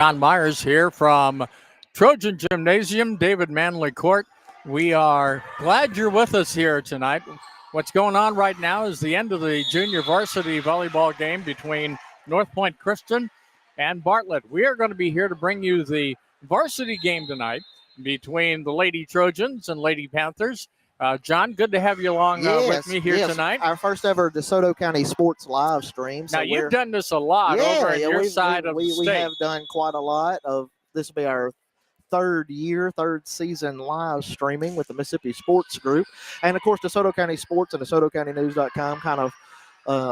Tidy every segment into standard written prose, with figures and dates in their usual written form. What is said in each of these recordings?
Jon Myers here from Trojan Gymnasium, David Manley Court. We are glad you're with us here tonight. What's going on right now is the end of the junior varsity volleyball game between Northpoint Christian and Bartlett. We are going to be here to bring you the varsity game tonight between the Lady Trojans and Lady Panthers. John, good to have you along with me here tonight. Our first ever DeSoto County Sports live stream. So now, you've done this a lot over at your side of the state. We have done quite a lot of this. Will be our third season live streaming with the Mississippi Sports Group. And, of course, DeSoto County Sports and DeSotoCountyNews.com kind of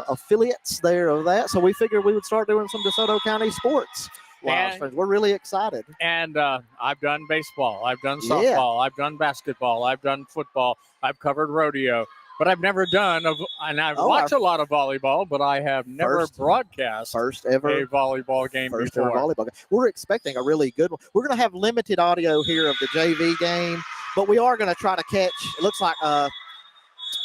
affiliates there of that. So we figured we would start doing some DeSoto County sports. We're really excited. And I've done baseball. I've done softball. I've done basketball. I've done football. I've covered rodeo. But I've never done, and I've watched a lot of volleyball, but I have never broadcast a volleyball game before. Ever volleyball game. We're expecting a really good one. We're going to have limited audio here of the JV game, but we are going to try to catch, it looks like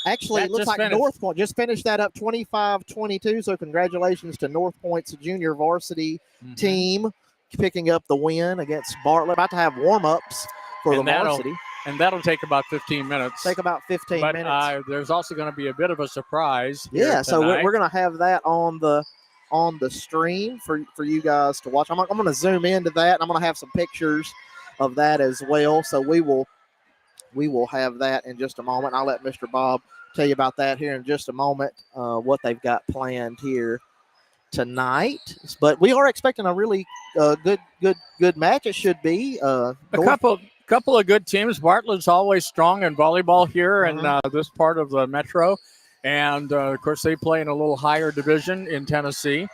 Northpoint just finished that up 25-22. So congratulations to Northpoint's junior varsity team picking up the win against Bartlett. About to have warm-ups for the varsity. And that'll take about 15 minutes. But there's also going to be a bit of a surprise. So we're going to have that on the stream for you guys to watch. I'm going to zoom into that. I'm going to have some pictures of that as well. So we will have that in just a moment. I'll let Mr. Bob tell you about that here in just a moment, what they've got planned here tonight. But we are expecting a really good match. It should be. A couple of good teams. Bartlett's always strong in volleyball here in this part of the metro. And, of course, they play in a little higher division in Tennessee.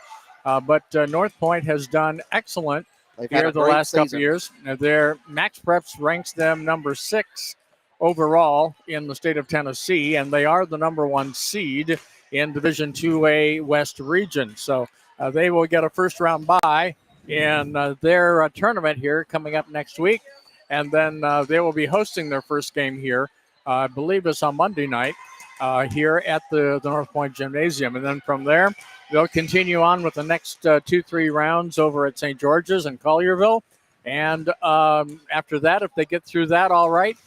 But Northpoint has done excellent here the last couple of years. Their Max Preps ranks them number 6 overall in the state of Tennessee, and they are the number 1 seed in Division 2A West region. So they will get a first-round bye in their tournament here coming up next week. And then they will be hosting their first game here. I believe it's on Monday night here at the Northpoint Gymnasium. And then from there, they'll continue on with the next 2-3 rounds over at St. George's and Collierville. And after that, if they get through that all right,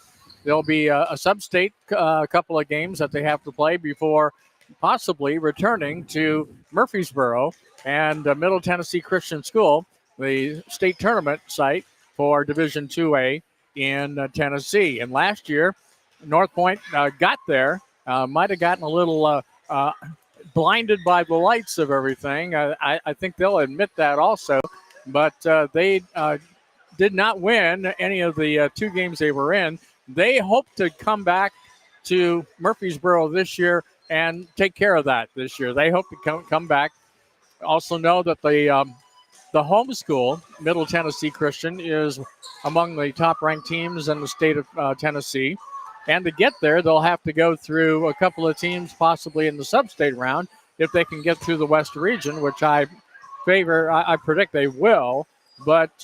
there'll be a sub-state couple of games that they have to play before possibly returning to Murfreesboro and Middle Tennessee Christian School, the state tournament site for Division 2A in Tennessee. And last year, Northpoint got there, might have gotten a little blinded by the lights of everything. I think they'll admit that also. But they did not win any of the 2 games they were in. They hope to come back to Murfreesboro this year and take care of that this year. They hope to come back. Also know that the home school, Middle Tennessee Christian, is among the top-ranked teams in the state of Tennessee. And to get there, they'll have to go through a couple of teams possibly in the sub-state round if they can get through the West region, which I predict they will. But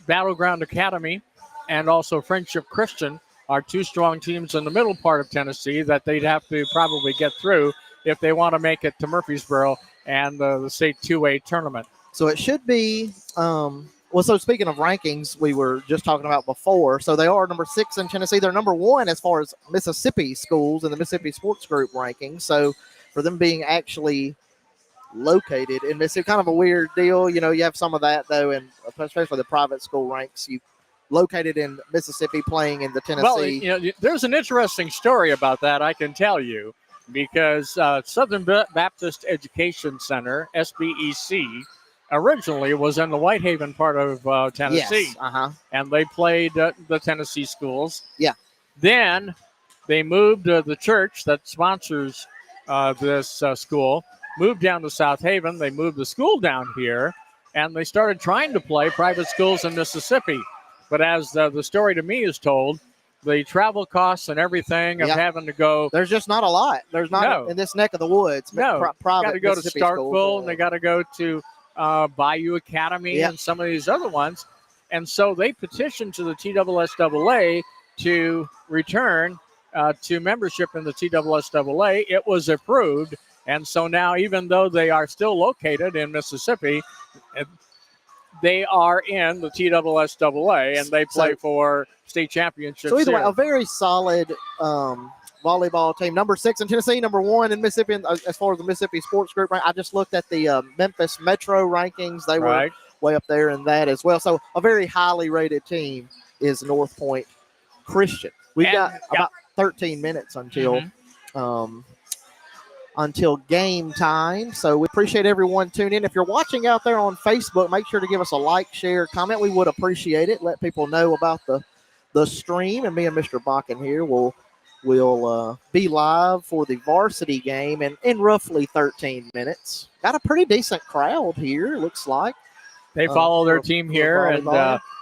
Battleground Academy and also Friendship Christian are 2 strong teams in the middle part of Tennessee that they'd have to probably get through if they want to make it to Murfreesboro and the state 2A tournament. So it should be, so speaking of rankings, we were just talking about before. So they are number 6 in Tennessee. They're number 1 as far as Mississippi schools in the Mississippi Sports Group ranking. So for them being actually located in Mississippi, kind of a weird deal. You have some of that, though, and especially the private school ranks. You located in Mississippi playing in the Tennessee. Well, there's an interesting story about that, I can tell you, because Southern Baptist Education Center, SBEC, originally was in the Whitehaven part of Tennessee. Yes, and they played the Tennessee schools. Yeah. Then they moved the church that sponsors this school, moved down to South Haven. They moved the school down here, and they started trying to play private schools in Mississippi. But as the story to me is told, the travel costs and everything of having to go. There's just not a lot. There's not in this neck of the woods. No. Private got to go to Starkville, and they got to go to Bayou Academy Yep. and some of these other ones. And so they petitioned to the TSSAA to return to membership in the TSSAA. It was approved. And so now, even though they are still located in Mississippi, they are in the TSSAA, and they play for state championships. So either way, here. a very solid volleyball team. Number 6 in Tennessee, number 1 in Mississippi. As far as the Mississippi Sports Group, I just looked at the Memphis Metro rankings. They were way up there in that as well. So a very highly rated team is Northpoint Christian. We've got about 13 minutes until game time. So we appreciate everyone tuning in. If you're watching out there on Facebook, make sure to give us a like, share, comment. We would appreciate it. Let people know about the stream. And me and Mr. Bakken here will be live for the varsity game in roughly 13 minutes. Got a pretty decent crowd here, looks like. They follow their team here,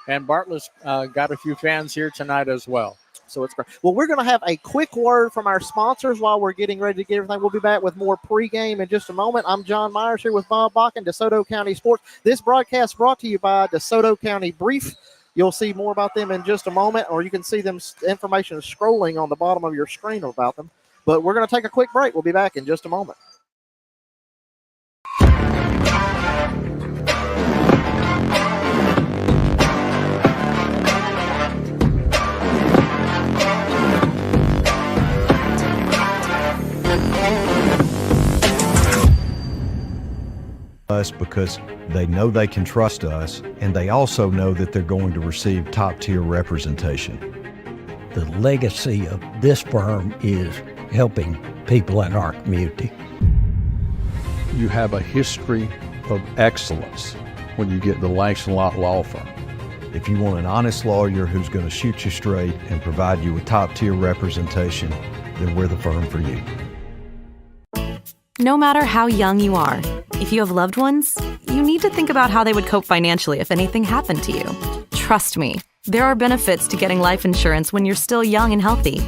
and Bartlett's got a few fans here tonight as well. So it's great. Well, we're going to have a quick word from our sponsors while we're getting ready to get everything. We'll be back with more pregame in just a moment. I'm Jon Myers here with Bob Bakken, DeSoto County Sports. This broadcast brought to you by DeSoto County Brief. You'll see more about them in just a moment, or you can see them information scrolling on the bottom of your screen about them. But we're going to take a quick break. We'll be back in just a moment. Us because they know they can trust us, and they also know that they're going to receive top-tier representation. The legacy of this firm is helping people in our community. You have a history of excellence when you get the Langston-Lott Law Firm. If you want an honest lawyer who's going to shoot you straight and provide you with top-tier representation, then we're the firm for you. No matter how young you are, if you have loved ones, you need to think about how they would cope financially if anything happened to you. Trust me, there are benefits to getting life insurance when you're still young and healthy.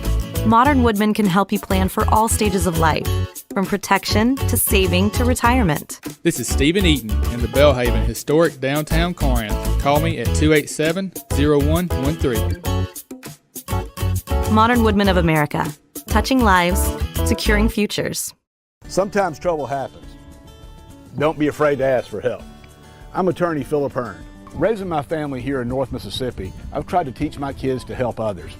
Modern Woodmen can help you plan for all stages of life, from protection to saving to retirement. This is Stephen Eaton in the Bellhaven Historic Downtown Corinth. Call me at 287-0113. Modern Woodmen of America, touching lives, securing futures. Sometimes trouble happens. Don't be afraid to ask for help. I'm attorney Philip Hearn. Raising my family here in North Mississippi, I've tried to teach my kids to help others.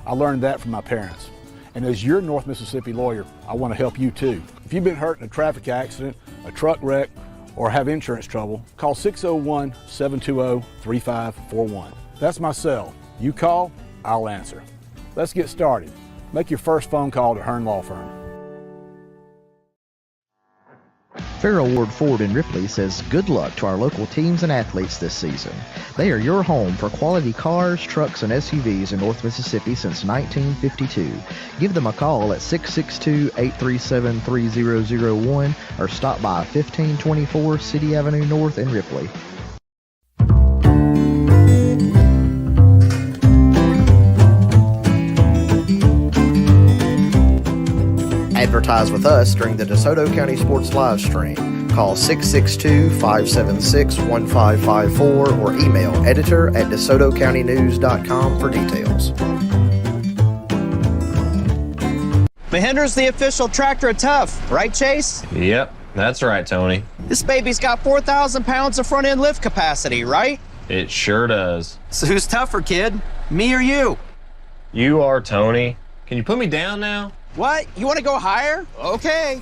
I learned that from my parents. And as your North Mississippi lawyer, I want to help you too. If you've been hurt in a traffic accident, a truck wreck, or have insurance trouble, call 601-720-3541. That's my cell. You call, I'll answer. Let's get started. Make your first phone call to Hearn Law Firm. Farrell Ward Ford in Ripley says good luck to our local teams and athletes this season. They are your home for quality cars, trucks, and SUVs in North Mississippi since 1952. Give them a call at 662-837-3001 or stop by 1524 City Avenue North in Ripley. Advertise with us during the DeSoto County Sports live stream. Call 662-576-1554 or email editor@DeSotoCountyNews.com for details. Mahindra's the official tractor of Tough, right, Chase? Yep, that's right, Tony. This baby's got 4,000 pounds of front-end lift capacity, right? It sure does. So who's tougher, kid? Me or you? You are, Tony. Can you put me down now? What? You want to go higher? Okay.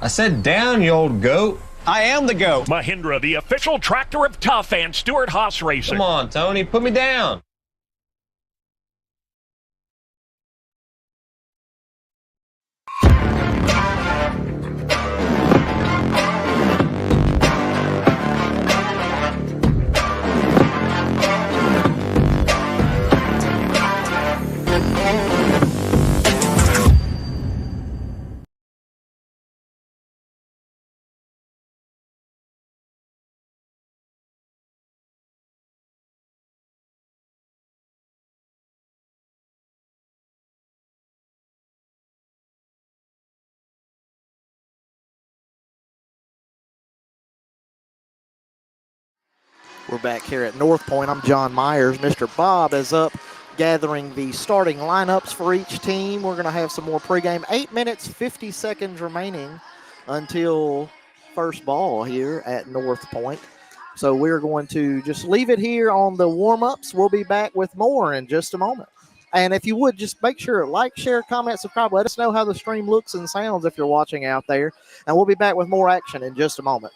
I said down, you old goat. I am the goat. Mahindra, the official tractor of Tough and Stuart Haas Racing. Come on, Tony, put me down. We're back here at Northpoint. I'm Jon Myers. Mr. Bob is up gathering the starting lineups for each team. We're going to have some more pregame. 8 minutes, 50 seconds remaining until first ball here at Northpoint. So we're going to just leave it here on the warm-ups. We'll be back with more in just a moment. And if you would, just make sure, like, share, comment, subscribe. Let us know how the stream looks and sounds if you're watching out there. And we'll be back with more action in just a moment.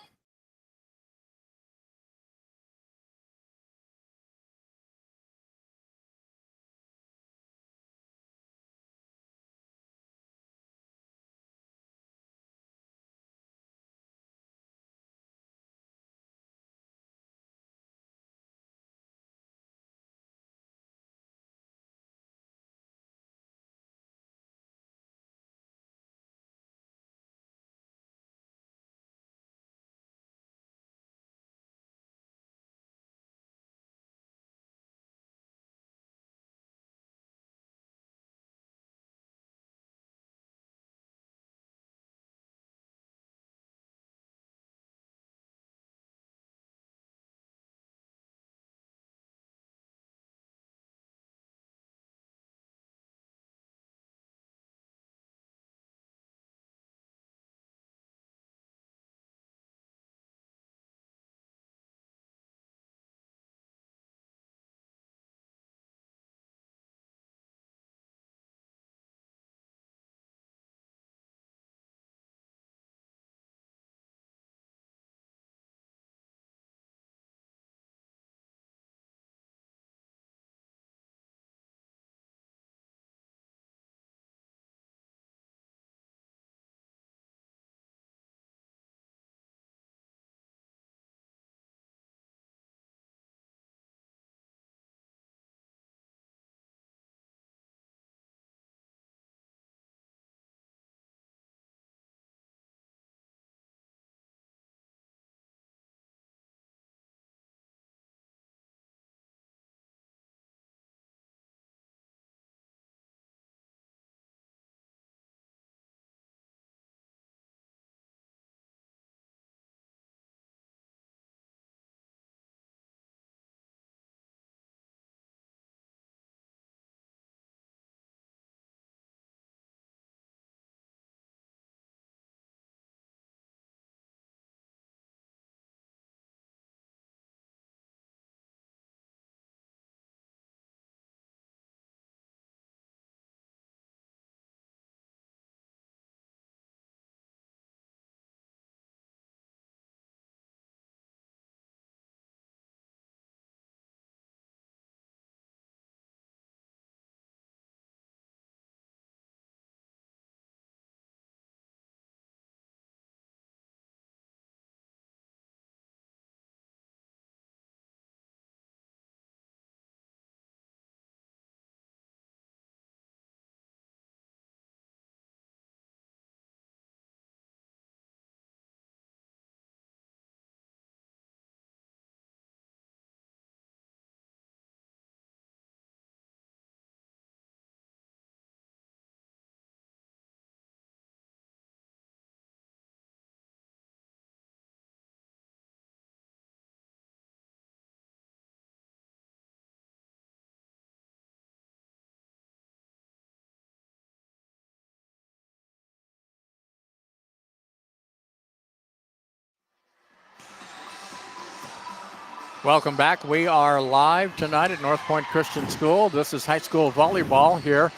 Welcome back. We are live tonight at Northpoint Christian School. This is high school volleyball here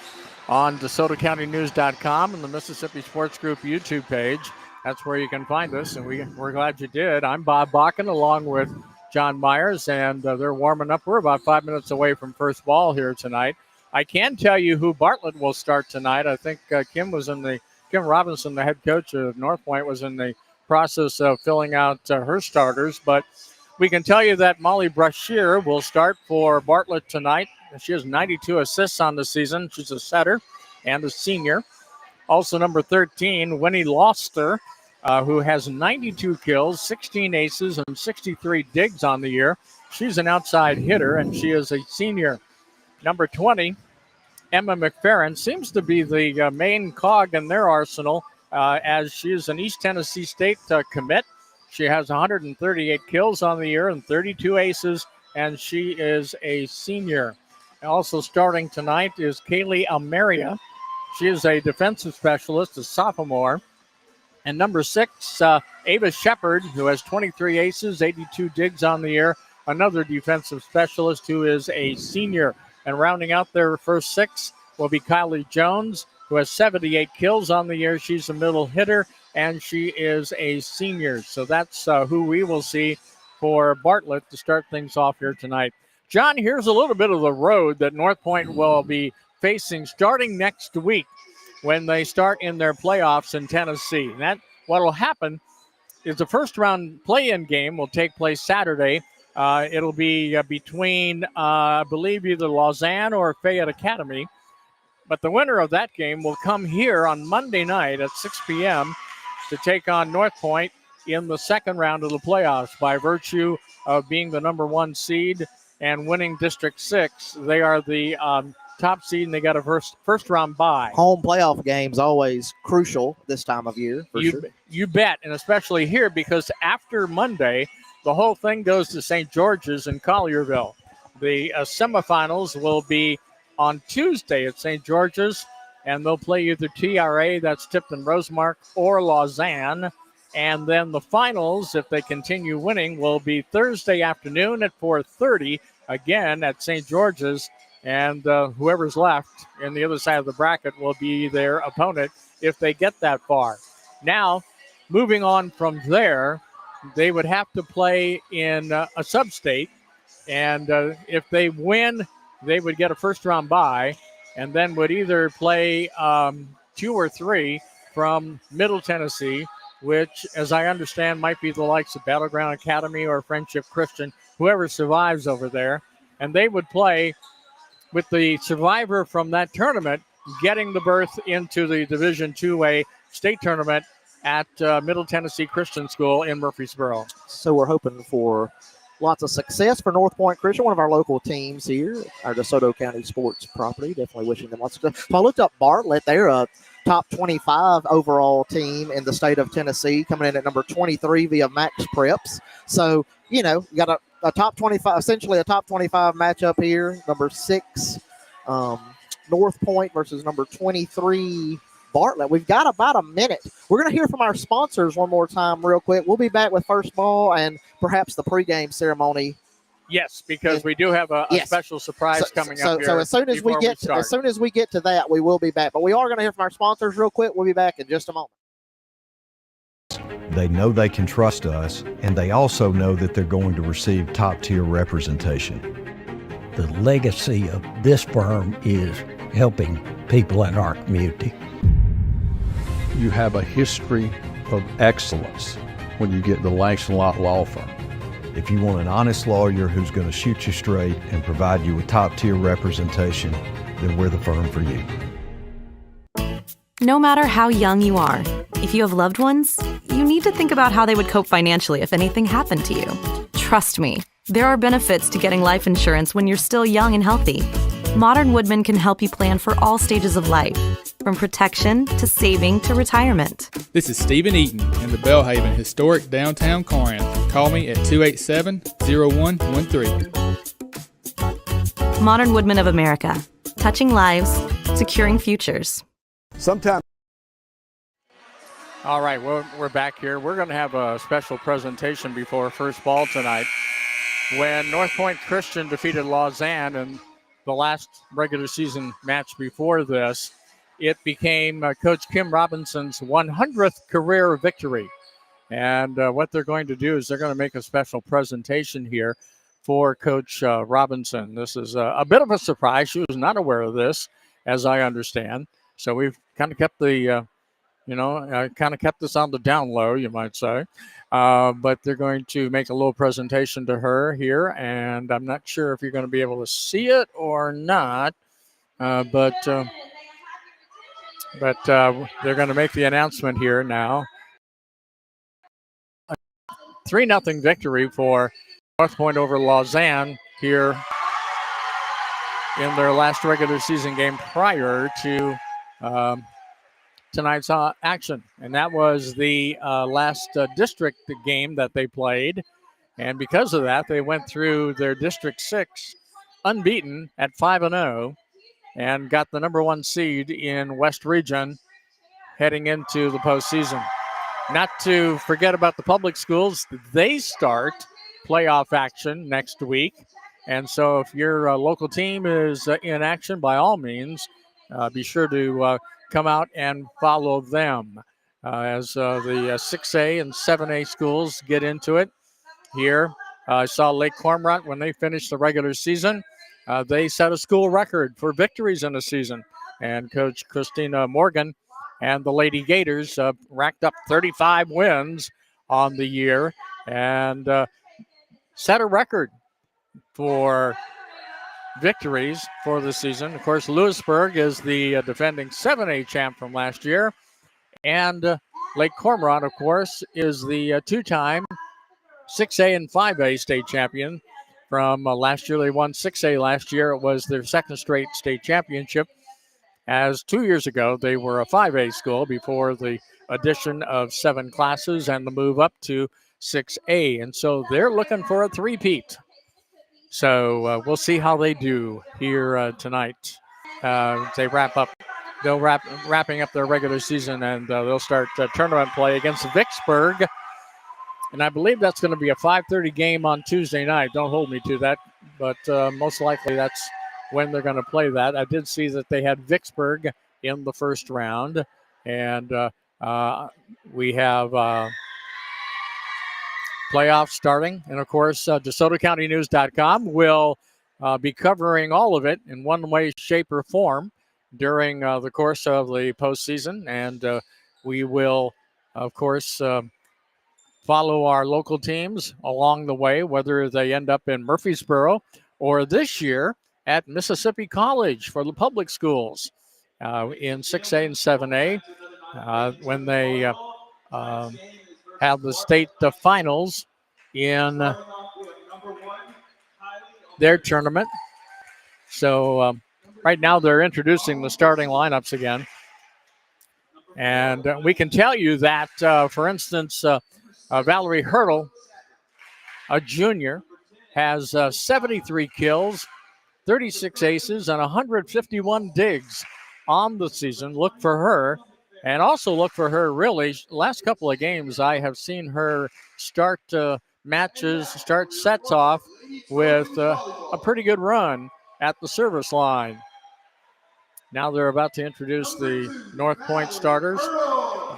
on DeSotoCountyNews.com and the Mississippi Sports Group YouTube page. That's where you can find us, and we're glad you did. I'm Bob Bakken along with Jon Myers, and they're warming up. We're about 5 minutes away from first ball here tonight. I can tell you who Bartlett will start tonight. I think Kim Robinson, the head coach of Northpoint, was in the process of filling out her starters, but we can tell you that Molly Brashear will start for Bartlett tonight. She has 92 assists on the season. She's a setter and a senior. Also, number 13, Winnie Loster, who has 92 kills, 16 aces, and 63 digs on the year. She's an outside hitter, and she is a senior. Number 20, Emma McFerrin, seems to be the main cog in their arsenal, as she is an East Tennessee State commit. She has 138 kills on the year and 32 aces, and she is a senior. Also starting tonight is Kaylee Almeria. She is a defensive specialist, a sophomore. And number 6, Ava Shepard, who has 23 aces, 82 digs on the year, another defensive specialist who is a senior. And rounding out their first 6 will be Kylie Jones, who has 78 kills on the year. She's a middle hitter, and she is a senior. So that's who we will see for Bartlett to start things off here tonight. John, here's a little bit of the road that Northpoint will be facing starting next week when they start in their playoffs in Tennessee. And that what will happen is the first round play-in game will take place Saturday. It'll be between, I believe, either Lausanne or Fayette Academy. But the winner of that game will come here on Monday night at 6 p.m. to take on Northpoint in the second round of the playoffs. By virtue of being the number 1 seed and winning District 6, they are the top seed, and they got a first round bye. Home playoff games always crucial this time of year. You bet, and especially here because after Monday, the whole thing goes to St. George's in Collierville. The semifinals will be on Tuesday at St. George's, and they'll play either TRA, that's Tipton Rosemark, or Lausanne. And then the finals, if they continue winning, will be Thursday afternoon at 4:30, again at St. George's. And whoever's left in the other side of the bracket will be their opponent if they get that far. Now, moving on from there, they would have to play in a sub-state. And if they win, they would get a first-round bye and then would either play 2 or 3 from Middle Tennessee, which, as I understand, might be the likes of Battleground Academy or Friendship Christian, whoever survives over there. And they would play with the survivor from that tournament getting the berth into the Division II-A state tournament at Middle Tennessee Christian School in Murfreesboro. So we're hoping for lots of success for Northpoint Christian, one of our local teams here, our DeSoto County Sports property. Definitely wishing them lots of success. So I looked up Bartlett. They're a top 25 overall team in the state of Tennessee, coming in at number 23 via Max Preps. So, you got a top 25, essentially a top 25 matchup here. Number 6, Northpoint versus number 23, Bartlett. We've got about a minute. We're going to hear from our sponsors one more time real quick. We'll be back with first ball and perhaps the pregame ceremony. Yes, because we do have a special surprise coming up here. So as soon as we get to that, we will be back. But we are going to hear from our sponsors real quick. We'll be back in just a moment. They know they can trust us, and they also know that they're going to receive top-tier representation. The legacy of this firm is helping people in our community. You have a history of excellence when you get the Langston-Lott Law Firm. If you want an honest lawyer who's going to shoot you straight and provide you with top-tier representation, then we're the firm for you. No matter how young you are, if you have loved ones, you need to think about how they would cope financially if anything happened to you. Trust me, there are benefits to getting life insurance when you're still young and healthy. Modern Woodmen can help you plan for all stages of life, from protection to saving to retirement. This is Stephen Eaton in the Belhaven historic downtown Corinth. Call me at 287-0113. Modern Woodmen of America, touching lives, securing futures. Sometimes. All right, we're back here. We're going to have a special presentation before first ball tonight. When Northpoint Christian defeated Lausanne in the last regular season match before this, it became Coach Kim Robinson's 100th career victory. And what they're going to do is they're going to make a special presentation here for Coach Robinson. This is a bit of a surprise. She was not aware of this, as I understand. So we've kind of kept the, kept this on the down low, you might say. But they're going to make a little presentation to her here. And I'm not sure if you're going to be able to see it or not. But they're going to make the announcement here now. 3-0 victory for Northpoint over Lausanne here in their last regular season game prior to tonight's action. And that was the last district game that they played. And because of that, they went through their District 6 unbeaten at 5-0 and got the number 1 seed in West Region heading into the postseason. not to forget about the public schools, they start playoff action next week. And so if your local team is in action, by all means, be sure to come out and follow them as the 6A and 7A schools get into it here. I saw Lake Cormorant when they finished the regular season. They set a school record for victories in the season. And Coach Christina Morgan and the Lady Gators racked up 35 wins on the year and set a record for victories for the season. Of course, Lewisburg is the defending 7A champ from last year. And Lake Cormorant, of course, is the two-time 6A and 5A state champion from last year. They won 6A last year. It was their second straight state championship, as 2 years ago they were a 5A school before the addition of 7 classes and the move up to 6A. And so they're looking for a three-peat. So we'll see how they do here tonight. They wrapping up their regular season, and they'll start tournament play against Vicksburg. And I believe that's going to be a 5:30 game on Tuesday night. Don't hold me to that, but most likely that's when they're going to play that. I did see that they had Vicksburg in the first round, and we have playoffs starting. And, of course, DeSotoCountyNews.com will be covering all of it in one way, shape, or form during the course of the postseason. And we will, of course, follow our local teams along the way, whether they end up in Murfreesboro or this year at Mississippi College for the public schools in 6A and 7A when they have the state finals in their tournament. So right now they're introducing the starting lineups again. And we can tell you that, for instance, Valerie Hurdle, a junior, has 73 kills, 36 aces, and 151 digs on the season. Look for her. And also look for her, really, last couple of games, I have seen her start matches, start sets off with a pretty good run at the service line. Now they're about to introduce the Northpoint starters.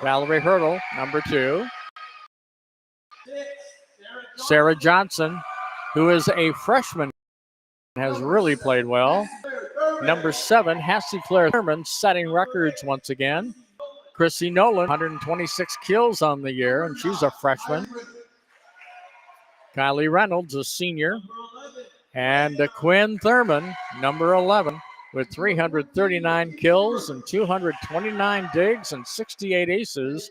Valerie Hurdle, number 2. Sarah Johnson, who is a freshman, has really played well. Number 7, Hassie Claire Thurman, setting records once again. Chrissy Nolan, 126 kills on the year, and she's a freshman. Kylie Reynolds, a senior. And Quinn Thurman, number 11, with 339 kills and 229 digs and 68 aces.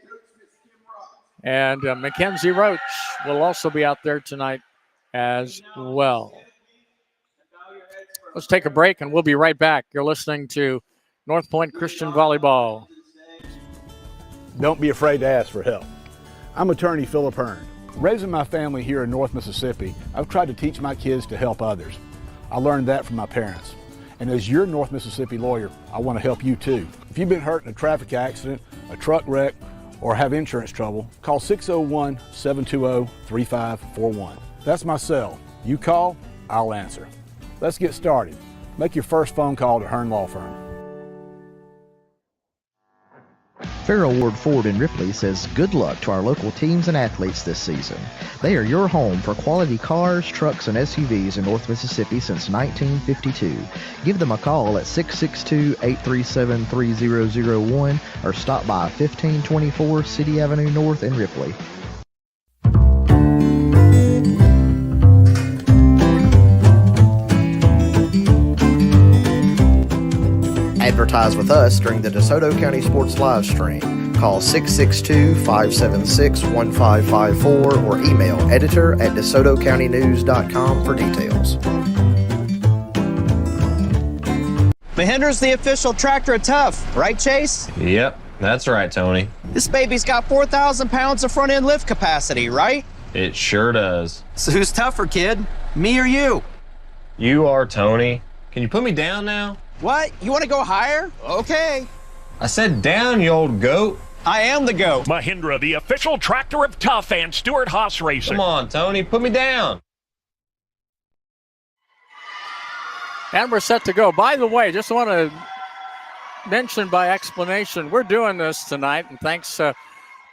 And Mackenzie Roach will also be out there tonight as well. Let's take a break, and we'll be right back. You're listening to Northpoint Christian Volleyball. Don't be afraid to ask for help. I'm attorney Philip Hearn. Raising my family here in North Mississippi, I've tried to teach my kids to help others. I learned that from my parents. And as your North Mississippi lawyer, I want to help you too. If you've been hurt in a traffic accident, a truck wreck, or have insurance trouble, call 601-720-3541. That's my cell. You call, I'll answer. Let's get started. Make your first phone call to Hearn Law Firm. Farrell Ward Ford in Ripley says good luck to our local teams and athletes this season. They are your home for quality cars, trucks, and SUVs in North Mississippi since 1952. Give them a call at 662-837-3001 or stop by 1524 City Avenue North in Ripley. Advertise with us during the DeSoto County Sports live stream. Call 662-576-1554 or email editor@DeSotoCountyNews.com for details. Mahindra's the official tractor of Tough, right, Chase? Yep, that's right, Tony. This baby's got 4,000 pounds of front-end lift capacity, right? It sure does. So who's tougher, kid? Me or you? You are, Tony. Can you put me down now? What? You want to go higher? Okay. I said down, you old goat. I am the GOAT. Mahindra, the official tractor of Tough and Stewart-Haas Racing. Come on, Tony, put me down. And we're set to go. By the way, just want to mention by explanation, we're doing this tonight, and thanks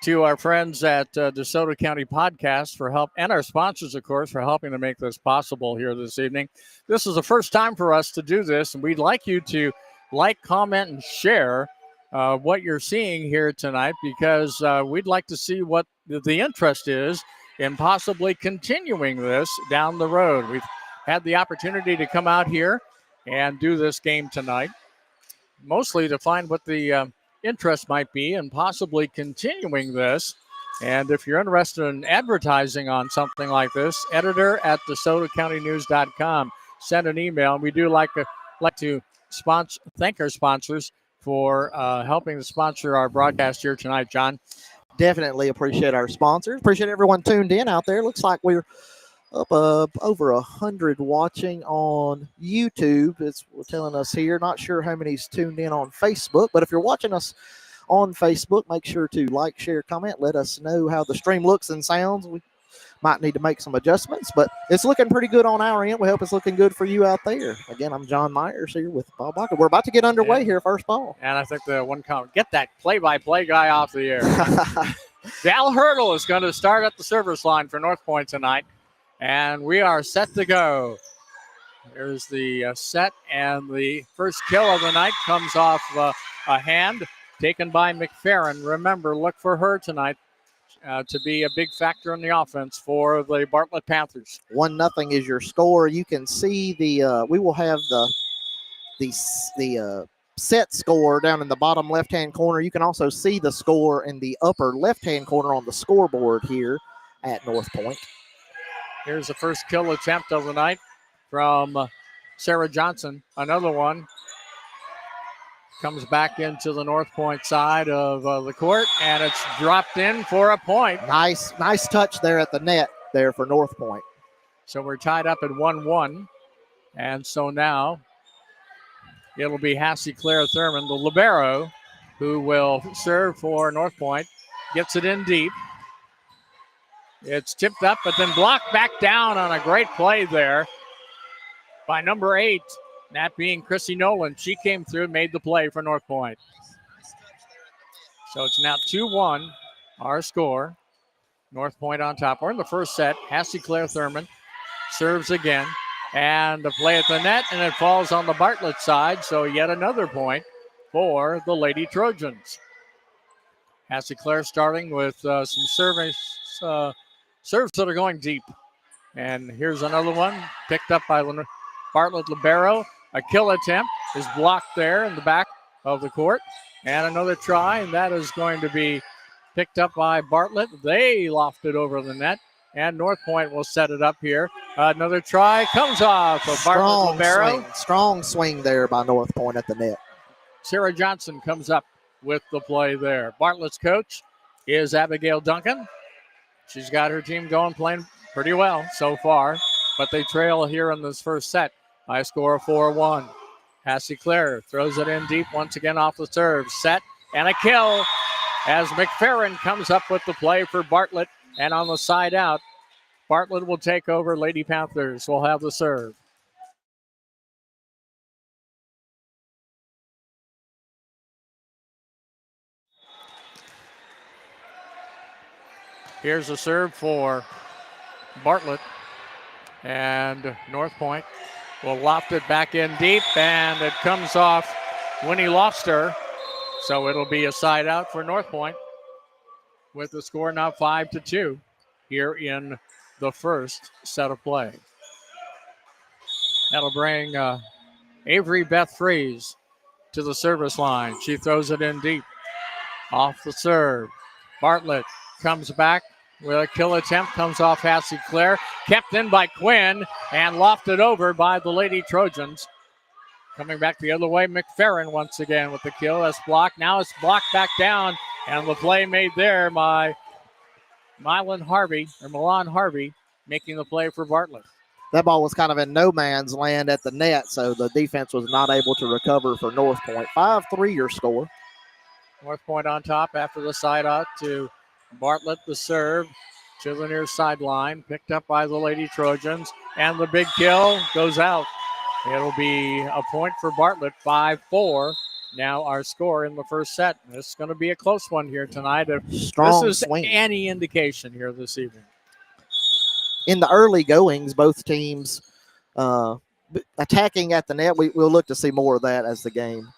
to our friends at DeSoto County Podcast for help, and our sponsors, of course, for helping to make this possible here this evening. This is the first time for us to do this, and we'd like you to like, comment, and share what you're seeing here tonight, because we'd like to see what the interest is in possibly continuing this down the road. We've had the opportunity to come out here and do this game tonight, mostly to find what the interest might be in possibly continuing this. And if you're interested in advertising on something like this, editor@DeSotoCountyNews.com. Send an email. And we do like to thank our sponsors for helping to sponsor our broadcast here tonight, John. Definitely appreciate our sponsors. Appreciate everyone tuned in out there. Looks like we're up over 100 watching on YouTube. It's telling us here. Not sure how many's tuned in on Facebook, but if you're watching us on Facebook, make sure to like, share, comment. Let us know how the stream looks and sounds. We might need to make some adjustments, but it's looking pretty good on our end. We hope it's looking good for you out there. Again, I'm Jon Myers here with Bob Bakken. We're about to get underway here, first ball. And I think the one comment, get that play-by-play guy off the air. Val Hurdle is going to start at the service line for Northpoint tonight. And we are set to go. There's the set, and the first kill of the night comes off a hand taken by McFerrin. Remember, look for her tonight to be a big factor in the offense for the Bartlett Panthers. 1-0 is your score. You can see we will have the set score down in the bottom left-hand corner. You can also see the score in the upper left-hand corner on the scoreboard here at Northpoint. Here's the first kill attempt of the night from Sarah Johnson. Another one comes back into the Northpoint side of the court, and it's dropped in for a point. Nice touch there at the net there for Northpoint. So we're tied up at 1-1, and so now it'll be Hassie Claire Thurman, the libero, who will serve for Northpoint. Gets it in deep. It's tipped up, but then blocked back down on a great play there by number 8, that being Chrissy Nolan. She came through and made the play for Northpoint. So it's now 2-1, our score. Northpoint on top. We're in the first set. Hassie Claire Thurman serves again. And the play at the net, and it falls on the Bartlett side. So yet another point for the Lady Trojans. Hassie Claire starting with some serves that are going deep. And here's another one picked up by Bartlett libero. A kill attempt is blocked there in the back of the court. And another try, and that is going to be picked up by Bartlett. They lofted over the net, and Northpoint will set it up here. Another try comes off of Bartlett libero. Strong swing there by Northpoint at the net. Sarah Johnson comes up with the play there. Bartlett's coach is Abigail Duncan. She's got her team going, playing pretty well so far, but they trail here in this first set by a score of 4-1. Hassie Claire throws it in deep once again off the serve. Set and a kill as McFerrin comes up with the play for Bartlett, and on the side out, Bartlett will take over. Lady Panthers will have the serve. Here's a serve for Bartlett, and Northpoint will loft it back in deep, and it comes off Winnie Lofster. So it'll be a side out for Northpoint with the score now 5-2 here in the first set of play. That'll bring Avery Beth Freeze to the service line. She throws it in deep. Off the serve. Bartlett comes back with a kill attempt, comes off Hassie Claire, kept in by Quinn, and lofted over by the Lady Trojans. Coming back the other way, McFerrin once again with the kill. That's blocked. Now it's blocked back down, and the play made there by Milan Harvey, making the play for Bartlett. That ball was kind of in no man's land at the net, so the defense was not able to recover for Northpoint. 5-3 your score. Northpoint on top after the side out to Bartlett, the serve to the near sideline, picked up by the Lady Trojans, and the big kill goes out. It'll be a point for Bartlett, 5-4. Now our score in the first set. This is going to be a close one here tonight. If Strong this is swing. any indication here this evening. In the early goings, both teams attacking at the net. We'll look to see more of that as the game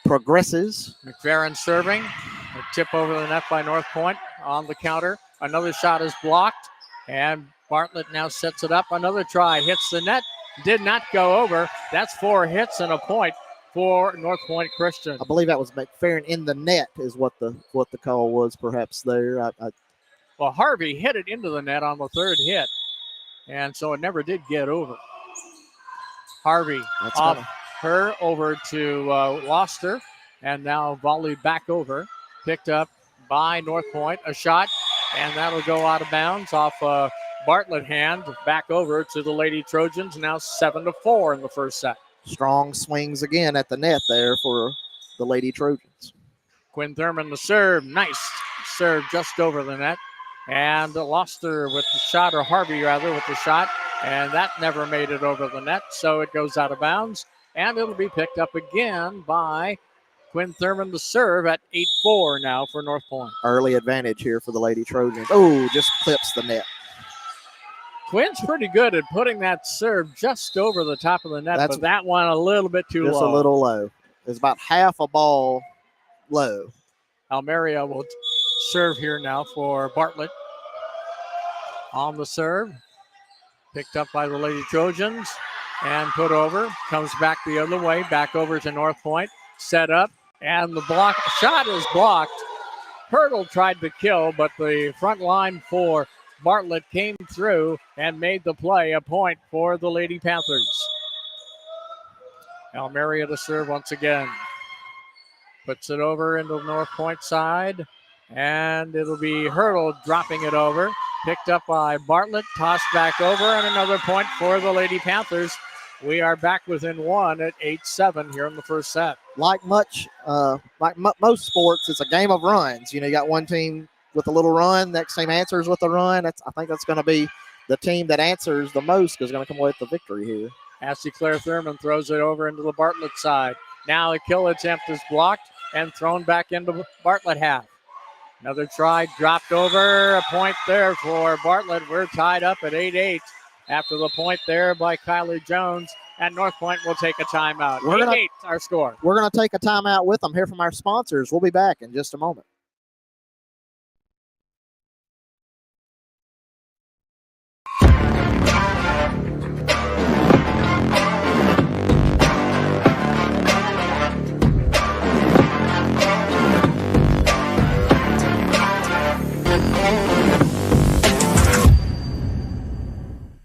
progresses. McFerrin serving. A tip over the net by Northpoint on the counter. Another shot is blocked, and Bartlett now sets it up. Another try, hits the net, did not go over. That's 4 hits and a point for Northpoint Christian. I believe that was McFerrin in the net is what the call was perhaps there. Well, Harvey hit it into the net on the third hit, and so it never did get over. Harvey off her over to Loster, and now volleyed back over. Picked up by Northpoint. A shot, and that'll go out of bounds off Bartlett hand. Back over to the Lady Trojans. Now 7-4 in the first set. Strong swings again at the net there for the Lady Trojans. Quinn Thurman the serve. Nice serve just over the net. And Loster with the shot, or Harvey rather with the shot. And that never made it over the net, so it goes out of bounds. And it'll be picked up again by Quinn Thurman the serve at 8-4 now for Northpoint. Early advantage here for the Lady Trojans. Oh, just clips the net. Quinn's pretty good at putting that serve just over the top of the net, but that one a little bit too low. Just a little low. It's about half a ball low. Almeria will serve here now for Bartlett. On the serve. Picked up by the Lady Trojans and put over. Comes back the other way, back over to Northpoint. Set up, and the shot is blocked. Hurdle tried to kill, but the front line for Bartlett came through and made the play a point for the Lady Panthers. Almeria to serve once again. Puts it over into the Northpoint side, and it'll be Hurdle dropping it over. Picked up by Bartlett, tossed back over, and another point for the Lady Panthers. We are back within 1 at 8-7 here in the first set. Like most sports, it's a game of runs. You got one team with a little run, next team answers with a run. I think that's going to be the team that answers the most is going to come away with the victory here. Ashley Claire Thurman throws it over into the Bartlett side. Now a kill attempt is blocked and thrown back into Bartlett half. Another try dropped over. A point there for Bartlett. We're tied up at 8-8 after the point there by Kylie Jones. And Northpoint will take a timeout. 8-8 our score. We're going to take a timeout with them. Hear from our sponsors. We'll be back in just a moment.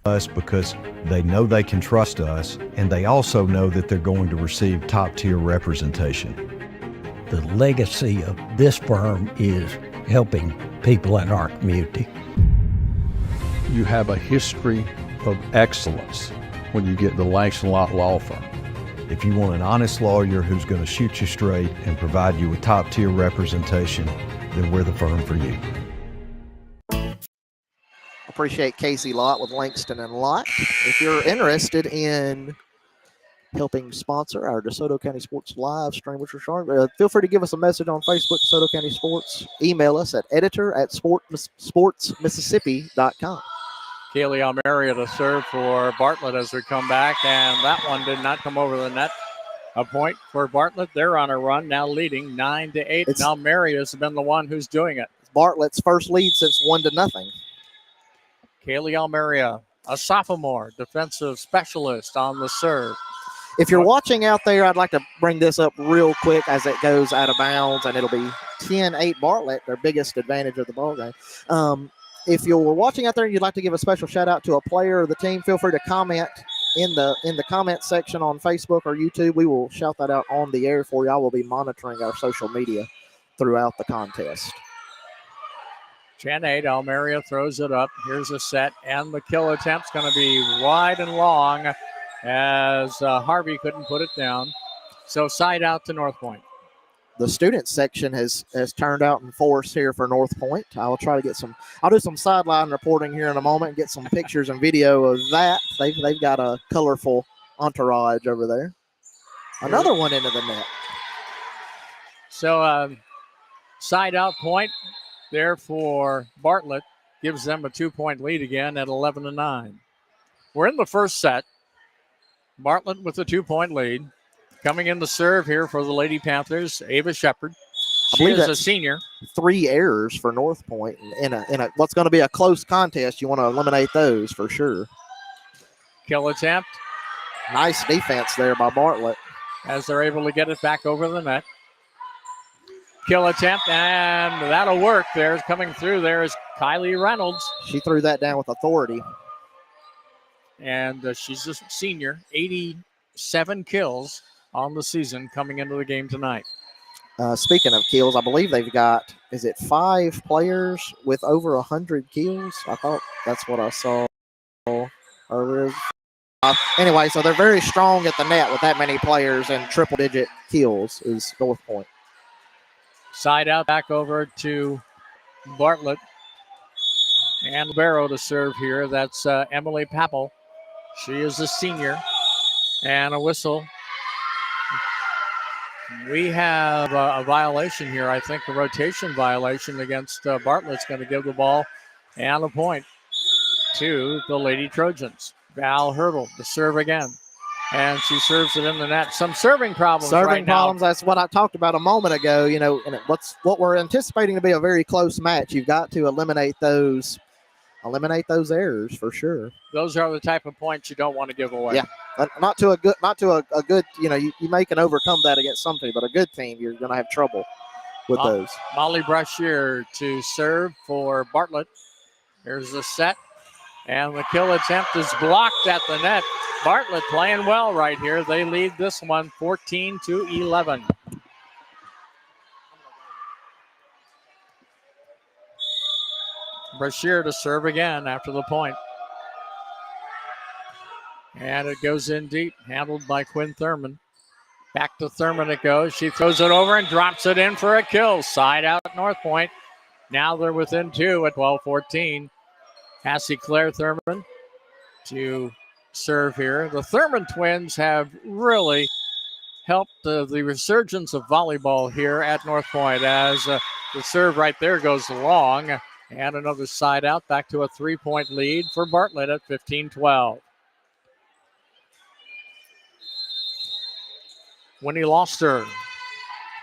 Us because they know they can trust us, and they also know that they're going to receive top-tier representation. The legacy of this firm is helping people in our community. You have a history of excellence when you get the Langston-Lott Law Firm. If you want an honest lawyer who's going to shoot you straight and provide you with top-tier representation, then we're the firm for you. Appreciate Casey Lott with Langston and Lott. If you're interested in helping sponsor our DeSoto County Sports live stream, which we're feel free to give us a message on Facebook, DeSoto County Sports. Email us at editor@sportsmississippi.com. Kaylee Almeria to serve for Bartlett as we come back, and that one did not come over the net. A point for Bartlett. They're on a run, now leading 9-8. And Almeria has been the one who's doing it. Bartlett's first lead since 1-0. Kaylee Almeria, a sophomore defensive specialist on the serve. If you're watching out there, I'd like to bring this up real quick as it goes out of bounds, and it'll be 10-8 Bartlett, their biggest advantage of the ball game. If you're watching out there and you'd like to give a special shout out to a player of the team, feel free to comment in the comment section on Facebook or YouTube. We will shout that out on the air for you. I will be monitoring our social media throughout the contest. 10-8, Almeria throws it up. Here's a set, and the kill attempt's going to be wide and long as Harvey couldn't put it down. So side out to Northpoint. the student section has turned out in force here for Northpoint. I'll try to get I'll do some sideline reporting here in a moment and get some pictures and video of that. They've got a colorful entourage over there. Another one into the net. So side out point there for Bartlett gives them a 2-point lead again at 11-9. We're in the first set. Bartlett with a 2-point lead. Coming in the serve here for the Lady Panthers, Ava Shepard. She is a senior. 3 errors for Northpoint in a what's going to be a close contest. You want to eliminate those for sure. Kill attempt. Nice defense there by Bartlett. As they're able to get it back over the net. Kill attempt, and that'll work. There's coming through. There is Kylie Reynolds. She threw that down with authority. And she's a senior, 87 kills on the season coming into the game tonight. Speaking of kills, I believe they've got, is it 5 players with over 100 kills? I thought that's what I saw earlier. Anyway, so they're very strong at the net with that many players and triple-digit kills is Northpoint. Side out back over to Bartlett. And Barrow to serve here. That's Emily Papel. She is a senior. And a whistle. We have a violation here. I think a rotation violation against Bartlett's going to give the ball and a point to the Lady Trojans. Val Hurdle to serve again. And she serves it in the net. Some serving problems right now. That's what I talked about a moment ago. You know, and what we're anticipating to be a very close match. You've got to eliminate those errors for sure. Those are the type of points you don't want to give away. Yeah, not to a good. You know, you may can overcome that against some team, but a good team, you're going to have trouble with those. Molly Brashear to serve for Bartlett. Here's the set, and the kill attempt is blocked at the net. Bartlett playing well right here. They lead this one 14-11. Brashear to serve again after the point. And it goes in deep, handled by Quinn Thurman. Back to Thurman it goes. She throws it over and drops it in for a kill. Side out Northpoint. Now they're within 2 at 12-14. Cassie Claire Thurman to serve here. The Thurman twins have really helped the resurgence of volleyball here at Northpoint as the serve right there goes long. And another side out, back to a 3-point lead for Bartlett at 15-12. Winnie Loster,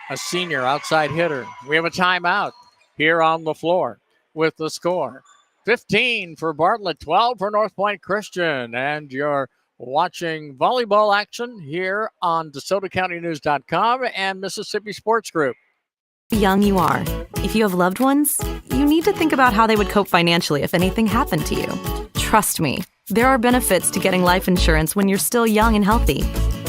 a senior outside hitter. We have a timeout here on the floor with the score. 15 for Bartlett, 12 for Northpoint Christian. And you're watching volleyball action here on DeSotoCountyNews.com and Mississippi Sports Group. Young you are. If you have loved ones, you need to think about how they would cope financially if anything happened to you. Trust me, there are benefits to getting life insurance when you're still young and healthy.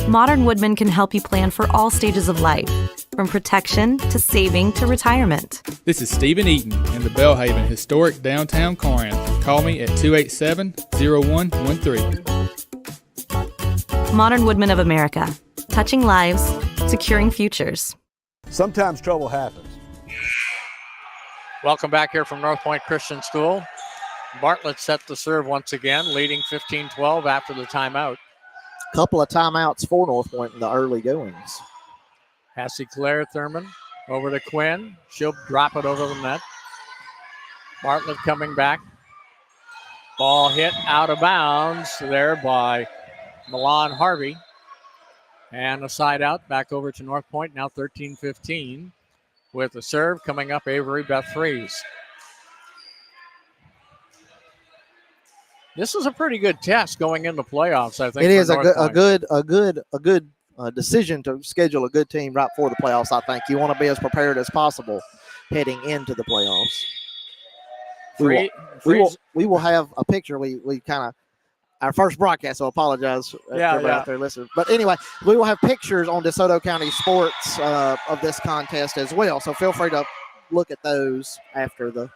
Modern Woodman can help you plan for all stages of life, from protection to saving to retirement. This is Stephen Eaton in the Belhaven historic downtown Corinth. Call me at 287-0113. Modern Woodman of America. Touching lives, securing futures. Sometimes trouble happens. Welcome back here from Northpoint Christian School. Bartlett set the serve once again, leading 15-12 after the timeout. Couple of timeouts for Northpoint in the early goings. Cassie Claire Thurman over to Quinn. She'll drop it over the net. Bartlett coming back. Ball hit out of bounds there by Milan Harvey. And a side out back over to Northpoint, now 13-15. With the serve coming up, Avery Beth Fries. This is a pretty good test going into playoffs, I think. It is a good decision to schedule a good team right for the playoffs, I think. You want to be as prepared as possible heading into the playoffs. We will have a picture. We kind of, our first broadcast, so I apologize for everybody out there listening. But anyway, we will have pictures on DeSoto County Sports of this contest as well. So feel free to look at those after the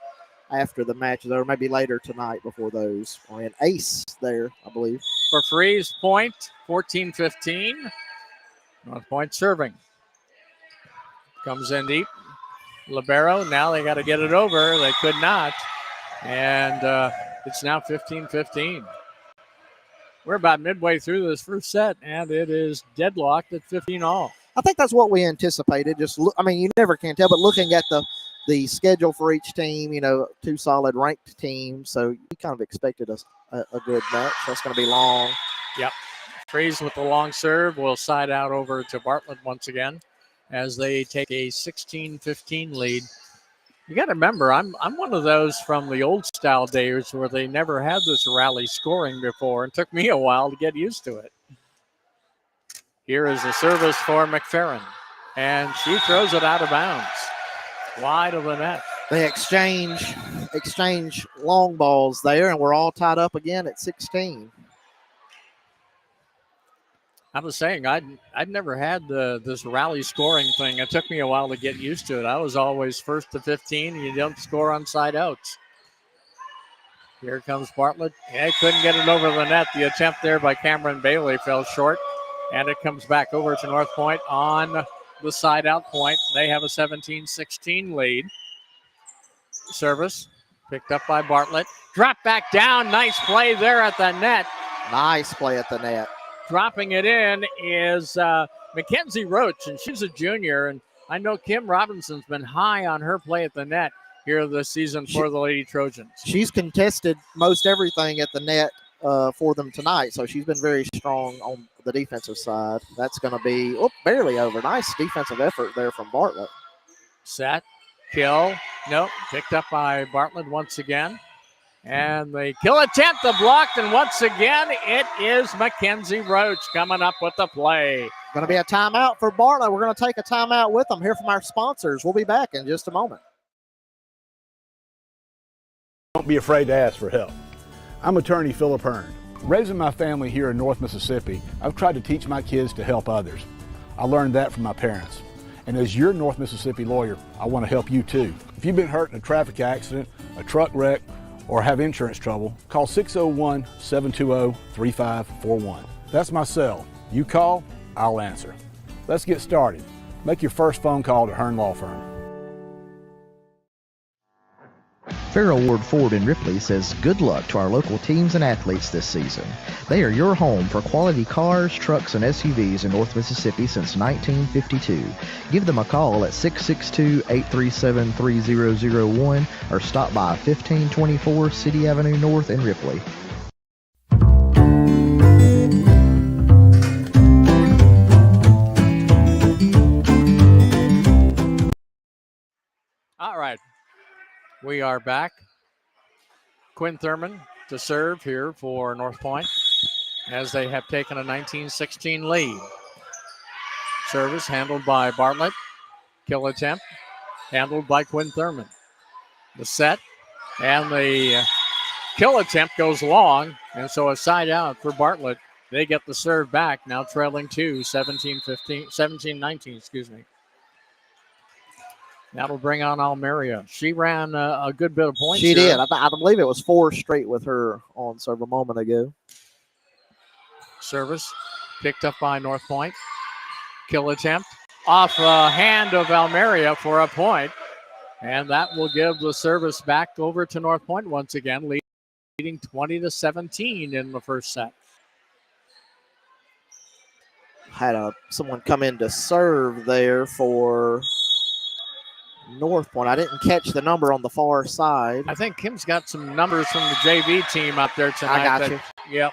matches, or maybe later tonight before those. And ace there, I believe. For Freeze point, 14-15. Northpoint serving. Comes in deep. Libero, now they got to get it over. They could not. And it's now 15-15. We're about midway through this first set, and it is deadlocked at 15 all. I think that's what we anticipated. You never can tell, but looking at the schedule for each team, two solid ranked teams, so you kind of expected a good match. That's going to be long. Yep. Freeze with the long serve will side out over to Bartlett once again as they take a 16-15 lead. You got to remember, I'm one of those from the old style days where they never had this rally scoring before. It took me a while to get used to it. Here is the service for McFerrin, and she throws it out of bounds, wide of the net. They exchange long balls there, and we're all tied up again at 16. I was saying I'd never had this rally scoring thing. It took me a while to get used to it. I was always first to 15, and you don't score on side outs. Here comes Bartlett. Yeah, couldn't get it over the net. The attempt there by Cameron Bailey fell short, and it comes back over to Northpoint on the side out point. They have a 17-16 lead. Service picked up by Bartlett. Drop back down. Nice play there at the net. Nice play at the net. Dropping it in is Mackenzie Roach, and she's a junior. And I know Kim Robinson's been high on her play at the net here this season for the Lady Trojans. She's contested most everything at the net for them tonight, so she's been very strong on the defensive side. That's going to be barely over. Nice defensive effort there from Bartlett. Set, kill, nope, picked up by Bartlett once again. And the kill attempt, the blocked, and once again, it is Mackenzie Roach coming up with the play. Going to be a timeout for Bartlett. We're going to take a timeout with them. Hear from our sponsors. We'll be back in just a moment. Don't be afraid to ask for help. I'm attorney Philip Hearn. Raising my family here in North Mississippi, I've tried to teach my kids to help others. I learned that from my parents. And as your North Mississippi lawyer, I want to help you too. If you've been hurt in a traffic accident, a truck wreck, or have insurance trouble, call 601-720-3541. That's my cell. You call, I'll answer. Let's get started. Make your first phone call to Hearn Law Firm. Farrell Ward Ford in Ripley says good luck to our local teams and athletes this season. They are your home for quality cars, trucks, and SUVs in North Mississippi since 1952. Give them a call at 662-837-3001 or stop by 1524 City Avenue North in Ripley. All right. We are back. Quinn Thurman to serve here for Northpoint as they have taken a 19-16 lead. Service handled by Bartlett. Kill attempt handled by Quinn Thurman. The set and the kill attempt goes long, and so a side out for Bartlett. They get the serve back, now trailing 17-19, excuse me. That'll bring on Almeria. She ran a good bit of points. She did. I believe it was 4 straight with her on serve a moment ago. Service picked up by Northpoint. Kill attempt off the hand of Almeria for a point. And that will give the service back over to Northpoint once again, leading 20-17 in the first set. Had someone come in to serve there for Northpoint. I didn't catch the number on the far side. I think Kim's got some numbers from the JV team up there tonight. I got you. Yep.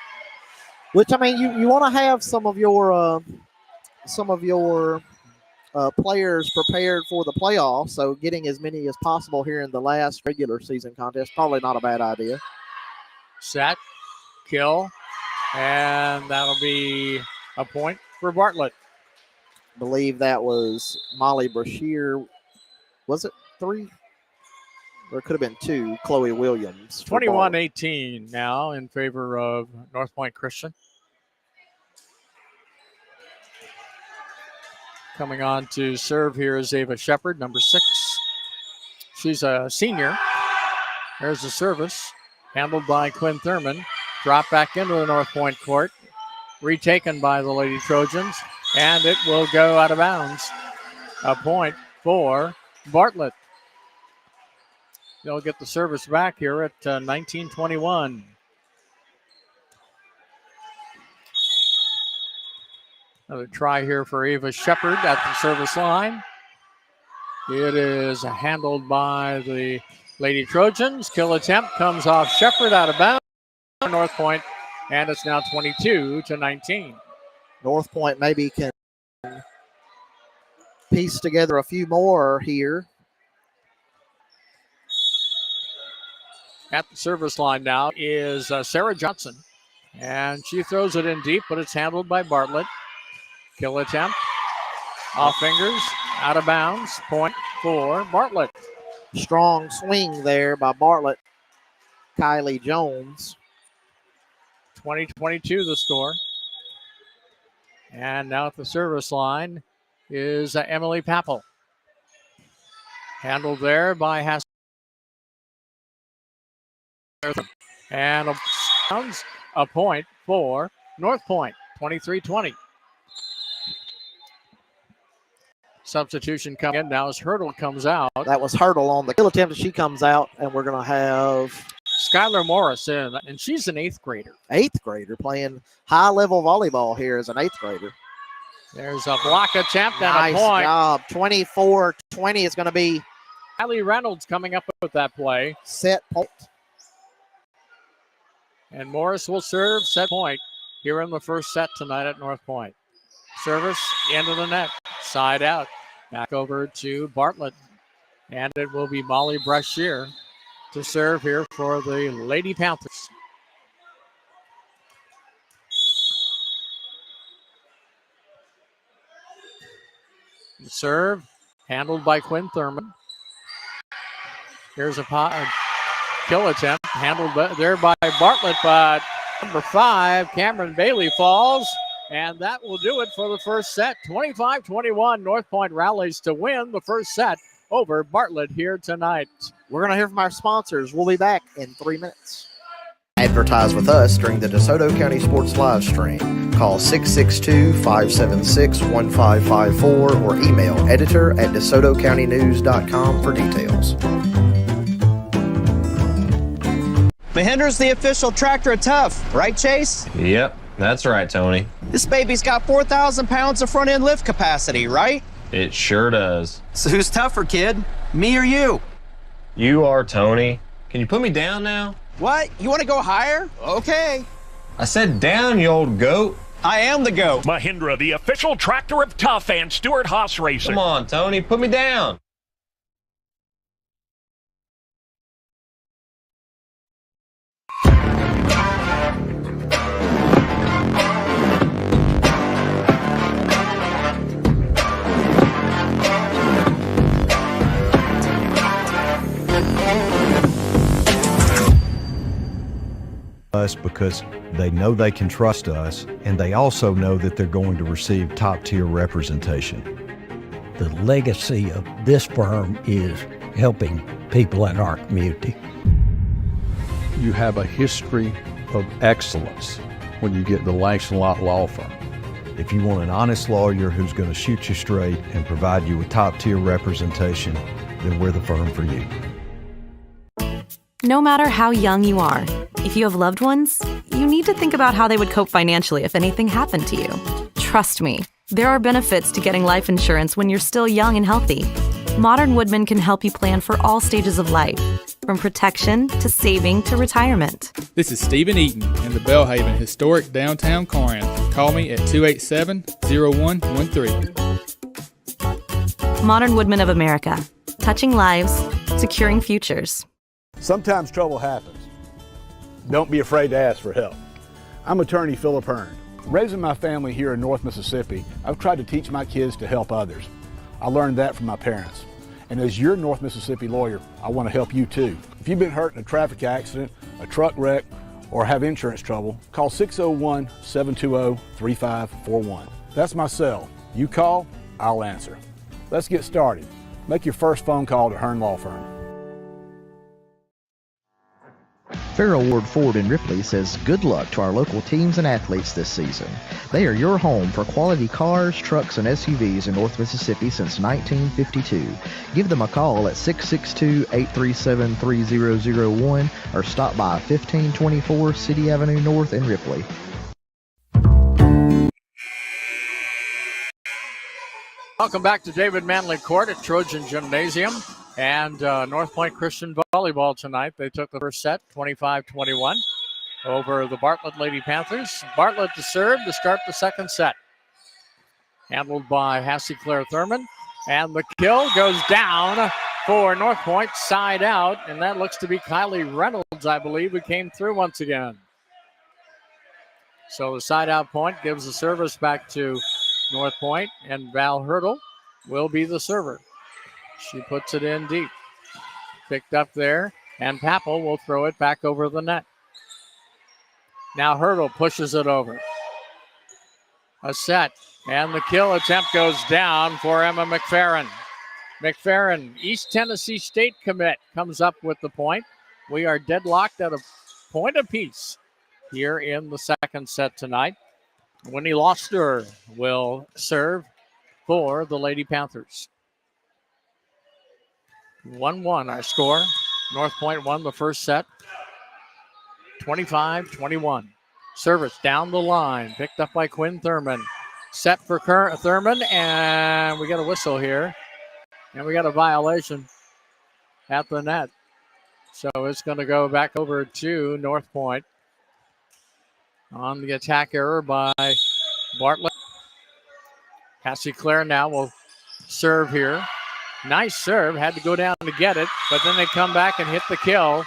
Which, I mean, you want to have some of your players prepared for the playoffs, so getting as many as possible here in the last regular season contest, probably not a bad idea. Set, kill, and that'll be a point for Bartlett. I believe that was Molly Brashear. Was it 3? Or it could have been 2. Chloe Williams. 21-18 now in favor of Northpoint Christian. Coming on to serve here is Ava Shepard, number 6. She's a senior. There's the service, handled by Quinn Thurman. Drop back into the Northpoint court. Retaken by the Lady Trojans, and it will go out of bounds. A point for Bartlett. They'll get the service back here at 19-21. Another try here for Ava Shepard at the service line. It is handled by the Lady Trojans. Kill attempt comes off Shepard out of bounds. Northpoint, and it's now 22-19. Northpoint maybe can piece together a few more here. At the service line now is Sarah Johnson. And she throws it in deep, but it's handled by Bartlett. Kill attempt. Off fingers. Out of bounds. Point for Bartlett. Strong swing there by Bartlett. Kylie Jones. 20-22 the score. And now at the service line is Emily Pappel. Handled there by Hass. And a point for Northpoint, 23-20. Substitution coming in now as Hurdle comes out. That was Hurdle on the kill attempt. She comes out, and we're going to have Skylar Morris in, and she's an 8th grader. 8th grader playing high-level volleyball here as an 8th grader. There's a block attempt and nice a point. Job. 24-20 is going to be Kylie Reynolds coming up with that play. Set point. And Morris will serve set point here in the first set tonight at Northpoint. Service into the net. Side out. Back over to Bartlett. And it will be Molly Brashear to serve here for the Lady Panthers. The serve handled by Quinn Thurman. Here's a kill attempt handled there by Bartlett, but number 5, Cameron Bailey, falls. And that will do it for the first set. 25-21, Northpoint rallies to win the first set over Bartlett here tonight. We're going to hear from our sponsors. We'll be back in 3 minutes. Advertise with us during the DeSoto County Sports live stream. Call 662-576-1554 or email editor@DeSotoCountyNews.com for details. Mahindra's the official tractor of Tough, right, Chase? Yep, that's right, Tony. This baby's got 4,000 pounds of front-end lift capacity, right? It sure does. So who's tougher, kid? Me or you? You are, Tony. Can you put me down now? What? You want to go higher? Okay. I said down, you old goat. I am the goat. Mahindra, the official tractor of Tough and Stewart Haas Racing. Come on, Tony, put me down. Us because they know they can trust us, and they also know that they're going to receive top-tier representation. The legacy of this firm is helping people in our community. You have a history of excellence when you get the Langston Lott Law Firm. If you want an honest lawyer who's going to shoot you straight and provide you with top-tier representation, then we're the firm for you. No matter how young you are, if you have loved ones, you need to think about how they would cope financially if anything happened to you. Trust me, there are benefits to getting life insurance when you're still young and healthy. Modern Woodman can help you plan for all stages of life, from protection to saving to retirement. This is Stephen Eaton in the Bellhaven Historic Downtown Corinth. Call me at 287-0113. Modern Woodman of America, touching lives, securing futures. Sometimes trouble happens. Don't be afraid to ask for help. I'm attorney Philip Hearn. Raising my family here in North Mississippi, I've tried to teach my kids to help others. I learned that from my parents. And as your North Mississippi lawyer, I want to help you too. If you've been hurt in a traffic accident, a truck wreck, or have insurance trouble, call 601-720-3541. That's my cell. You call, I'll answer. Let's get started. Make your first phone call to Hearn Law Firm. Farrell Ward Ford in Ripley says good luck to our local teams and athletes this season. They are your home for quality cars, trucks, and SUVs in North Mississippi since 1952. Give them a call at 662-837-3001 or stop by 1524 City Avenue North in Ripley. Welcome back to David Manley Court at Trojan Gymnasium. And Northpoint Christian volleyball tonight. They took the first set, 25-21, over the Bartlett Lady Panthers. Bartlett to serve to start the second set. Handled by Hassie Claire Thurman. And the kill goes down for Northpoint, side out. And that looks to be Kylie Reynolds, I believe, who came through once again. So the side out point gives the service back to Northpoint. And Val Hurdle will be the server. She puts it in deep. Picked up there, and Papel will throw it back over the net. Now Hurdle pushes it over. A set, and the kill attempt goes down for Emma McFerrin. McFerrin, East Tennessee State commit, comes up with the point. We are deadlocked at a point apiece here in the second set tonight. Winnie Loster will serve for the Lady Panthers. 1-1 our score. Northpoint won the first set. 25-21. Service down the line. Picked up by Quinn Thurman. Set for Thurman, and we got a whistle here. And we got a violation at the net. So it's going to go back over to Northpoint on the attack error by Bartlett. Hassie Claire now will serve here. Nice serve, had to go down to get it, but then they come back and hit the kill,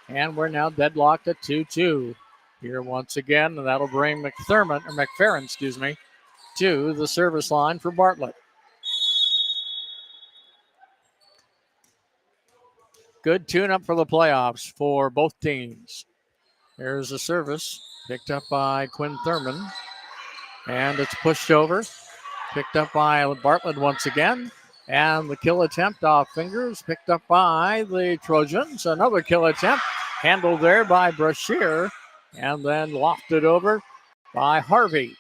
and we're now deadlocked at 2-2 here once again, and that'll bring McFerrin, to the service line for Bartlett. Good tune-up for the playoffs for both teams. There's a service picked up by Quinn Thurman, and it's pushed over, picked up by Bartlett once again. And the kill attempt off fingers, picked up by the Trojans. Another kill attempt, handled there by Brashear, and then lofted over by Harvey.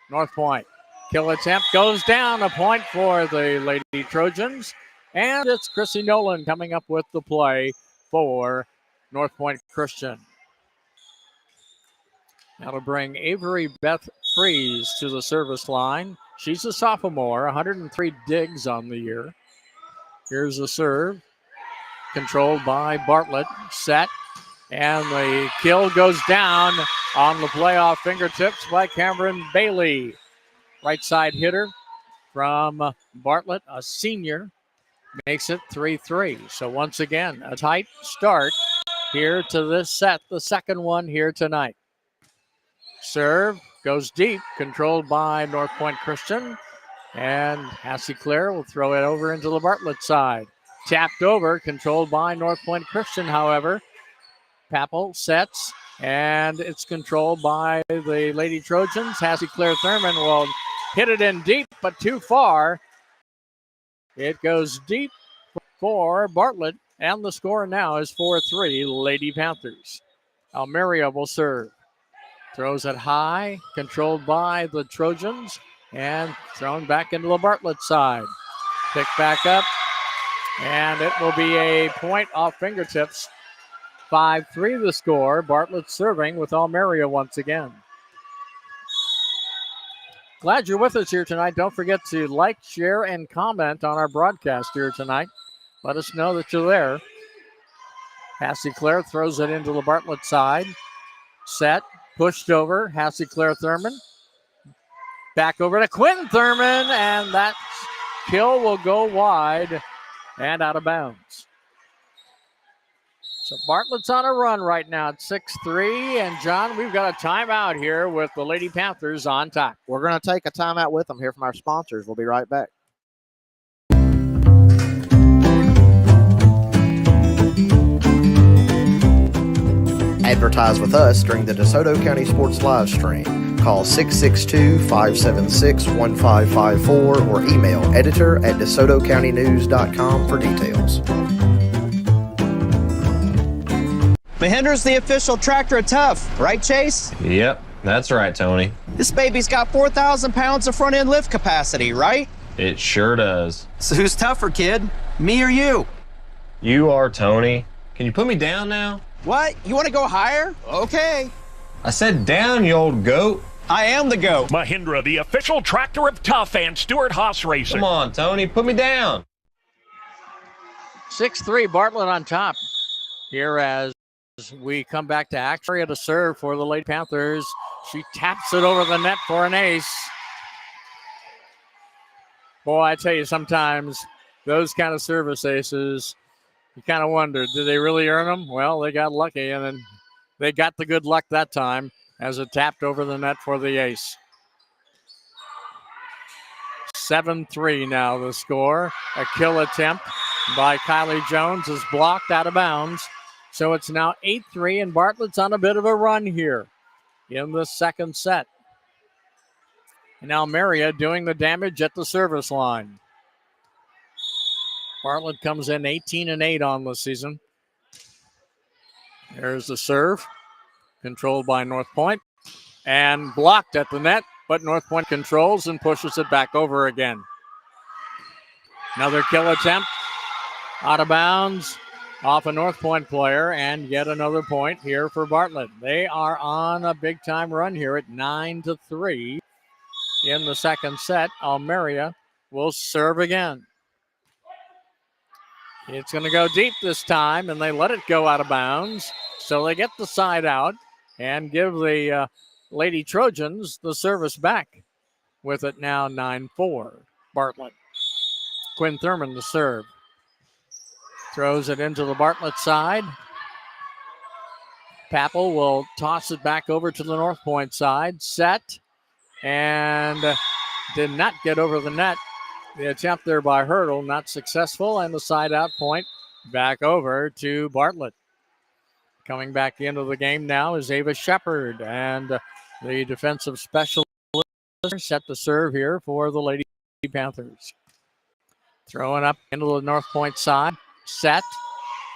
Northpoint. Kill attempt goes down, a point for the Lady Trojans. And it's Chrissy Nolan coming up with the play for Northpoint Christian. That'll bring Avery Beth Freeze to the service line. She's a sophomore, 103 digs on the year. Here's a serve, controlled by Bartlett, set, and the kill goes down on the playoff fingertips by Cameron Bailey. Right side hitter from Bartlett, a senior, makes it 3-3. So once again, a tight start here to this set, the second one here tonight. Serve goes deep, controlled by Northpoint Christian. And Hassie Claire will throw it over into the Bartlett side. Tapped over, controlled by Northpoint Christian, however. Papel sets, and it's controlled by the Lady Trojans. Hassie Claire Thurman will hit it in deep, but too far. It goes deep for Bartlett, and the score now is 4-3, Lady Panthers. Almeria will serve. Throws it high, controlled by the Trojans, and thrown back into the Bartlett side. Picked back up, and it will be a point off fingertips. 5-3 the score. Bartlett serving with Almeria once again. Glad you're with us here tonight. Don't forget to like, share, and comment on our broadcast here tonight. Let us know that you're there. Hassie Claire throws it into the Bartlett side. Set. Pushed over, Hassie Claire Thurman. Back over to Quinn Thurman, and that kill will go wide and out of bounds. So Bartlett's on a run right now at 6-3, and John, we've got a timeout here with the Lady Panthers on top. We're going to take a timeout with them here from our sponsors. We'll be right back. Advertise with us during the DeSoto County Sports live stream. Call 662-576-1554 or email editor@DeSotoCountyNews.com for details. Mahindra's the official tractor of tough, right, Chase? Yep, that's right, Tony. This baby's got 4,000 pounds of front end lift capacity, right? It sure does. So who's tougher, kid? Me or you? You are, Tony. Can you put me down now? What? You want to go higher? Okay. I said down, you old goat. I am the goat. Mahindra, the official tractor of Tough and Stewart-Haas Racing. Come on, Tony, put me down. 6-3, Bartlett on top. Here as we come back to action to serve for the Lady Panthers. She taps it over the net for an ace. Boy, I tell you, sometimes those kind of service aces, you kind of wonder, did they really earn them? Well, they got lucky, and then they got the good luck that time as it tapped over the net for the ace. 7-3 now the score. A kill attempt by Kylie Jones is blocked out of bounds. So it's now 8-3, and Bartlett's on a bit of a run here in the second set. And Almeria doing the damage at the service line. Bartlett comes in 18-8 on the season. There's the serve, controlled by Northpoint, and blocked at the net, but Northpoint controls and pushes it back over again. Another kill attempt, out of bounds, off a Northpoint player, and yet another point here for Bartlett. They are on a big-time run here at 9-3 in the second set. Almeria will serve again. It's going to go deep this time, and they let it go out of bounds. So they get the side out and give the Lady Trojans the service back. With it now 9-4, Bartlett. Quinn Thurman to serve. Throws it into the Bartlett side. Papple will toss it back over to the Northpoint side. Set. And did not get over the net. The attempt there by Hurdle, not successful, and the side out point back over to Bartlett. Coming back into the game now is Ava Shepard, and the defensive specialist set to serve here for the Lady Panthers. Throwing up into the Northpoint side, set,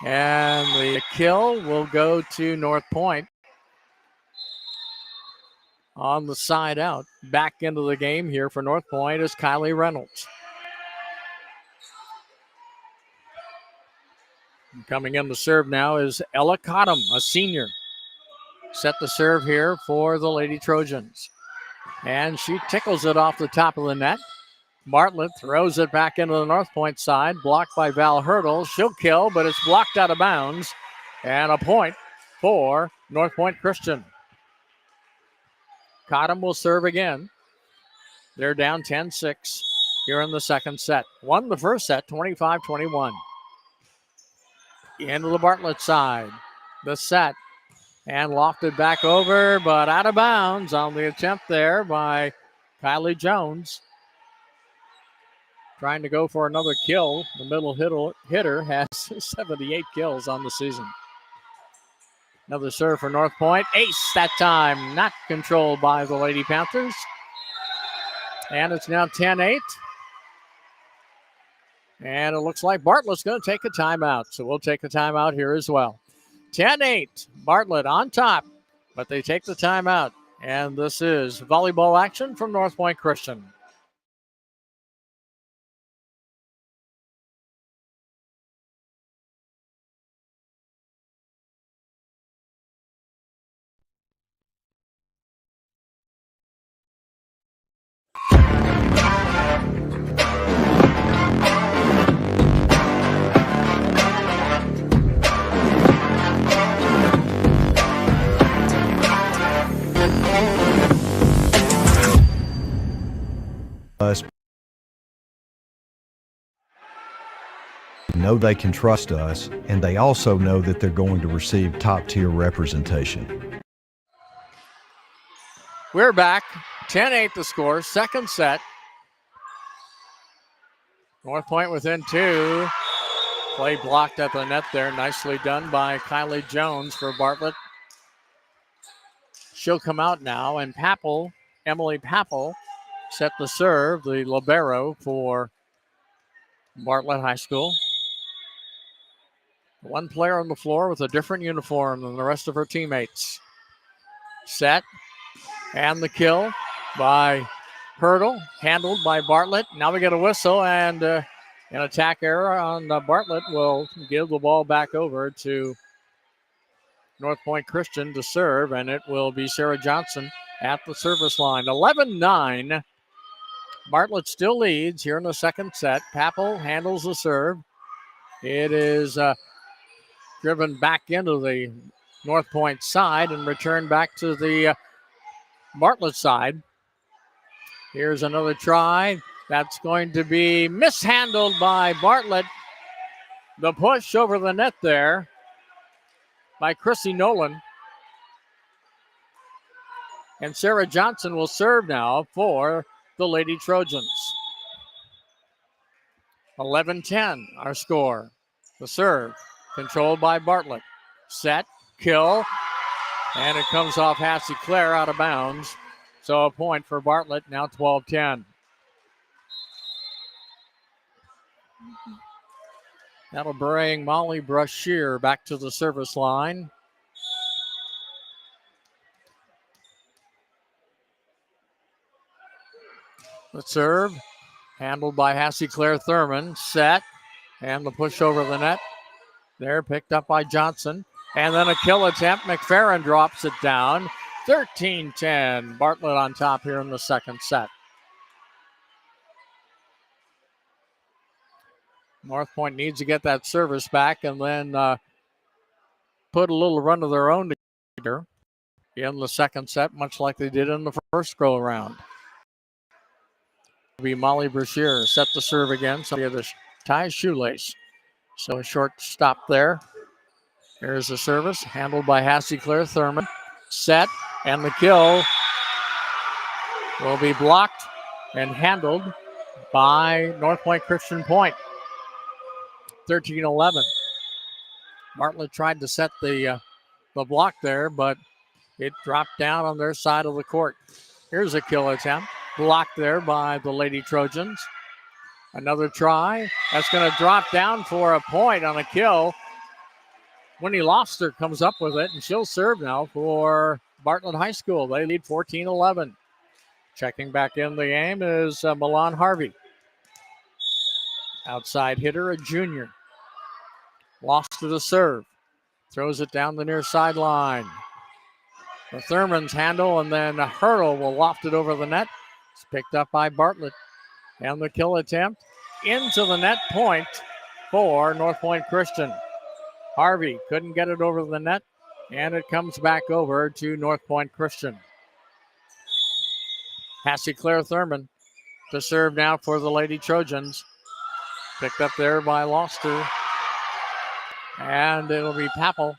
and the kill will go to Northpoint. On the side out, back into the game here for Northpoint is Kylie Reynolds. Coming in to serve now is Ella Cottom, a senior. Set the serve here for the Lady Trojans. And she tickles it off the top of the net. Bartlett throws it back into the Northpoint side, blocked by Val Hurdle. She'll kill, but it's blocked out of bounds. And a point for Northpoint Christian. Cottom will serve again. They're down 10-6 here in the second set. Won the first set, 25-21. Into the Bartlett side. The set. And lofted back over, but out of bounds on the attempt there by Kylie Jones. Trying to go for another kill. The middle hitter has 78 kills on the season. Another serve for Northpoint. Ace that time, not controlled by the Lady Panthers. And it's now 10-8. And it looks like Bartlett's going to take a timeout. So we'll take a timeout here as well. 10-8, Bartlett on top, but they take the timeout. And this is volleyball action from Northpoint Christian. Know they can trust us, and they also know that they're going to receive top-tier representation. We're back. 10-8 the score. Second set. Northpoint within two. Play blocked at the net there. Nicely done by Kylie Jones for Bartlett. She'll come out now, and Emily Papple, set the serve, the libero for Bartlett High School. One player on the floor with a different uniform than the rest of her teammates. Set. And the kill by Hurdle, handled by Bartlett. Now we get a whistle, and an attack error on Bartlett will give the ball back over to Northpoint Christian to serve, and it will be Sarah Johnson at the service line. 11-9. Bartlett still leads here in the second set. Papel handles the serve. It is driven back into the Northpoint side and returned back to the Bartlett side. Here's another try. That's going to be mishandled by Bartlett. The push over the net there by Chrissy Nolan. And Sarah Johnson will serve now for the Lady Trojans. 11-10, our score. The serve, controlled by Bartlett. Set, kill, and it comes off Hassie Clare out of bounds. So a point for Bartlett, now 12-10. That'll bring Molly Brashear back to the service line. The serve, handled by Hassie Clare Thurman. Set, and the push over the net. There, picked up by Johnson. And then a kill attempt. McFerrin drops it down. 13-10. Bartlett on top here in the second set. Northpoint needs to get that service back and then put a little run of their own together in the second set, much like they did in the first go-around. It'll be Molly Brashear set the serve again. So he had to tie his shoelace. So a short stop there. Here's the service, handled by Hassie Clare Thurman. Set, and the kill will be blocked and handled by Northpoint Christian Point. 13-11. Bartlett tried to set the block there, but it dropped down on their side of the court. Here's a kill attempt, blocked there by the Lady Trojans. Another try. That's going to drop down for a point on a kill. Winnie Lofster comes up with it, and she'll serve now for Bartlett High School. They lead 14-11. Checking back in the game is Milan Harvey. Outside hitter, a junior. Lost to the serve. Throws it down the near sideline. The Thurman's handle, and then a hurdle will loft it over the net. It's picked up by Bartlett. And the kill attempt into the net, point for Northpoint Christian. Harvey couldn't get it over the net, and it comes back over to Northpoint Christian. Hassie Clare Thurman to serve now for the Lady Trojans. Picked up there by Loster. And it'll be Papel.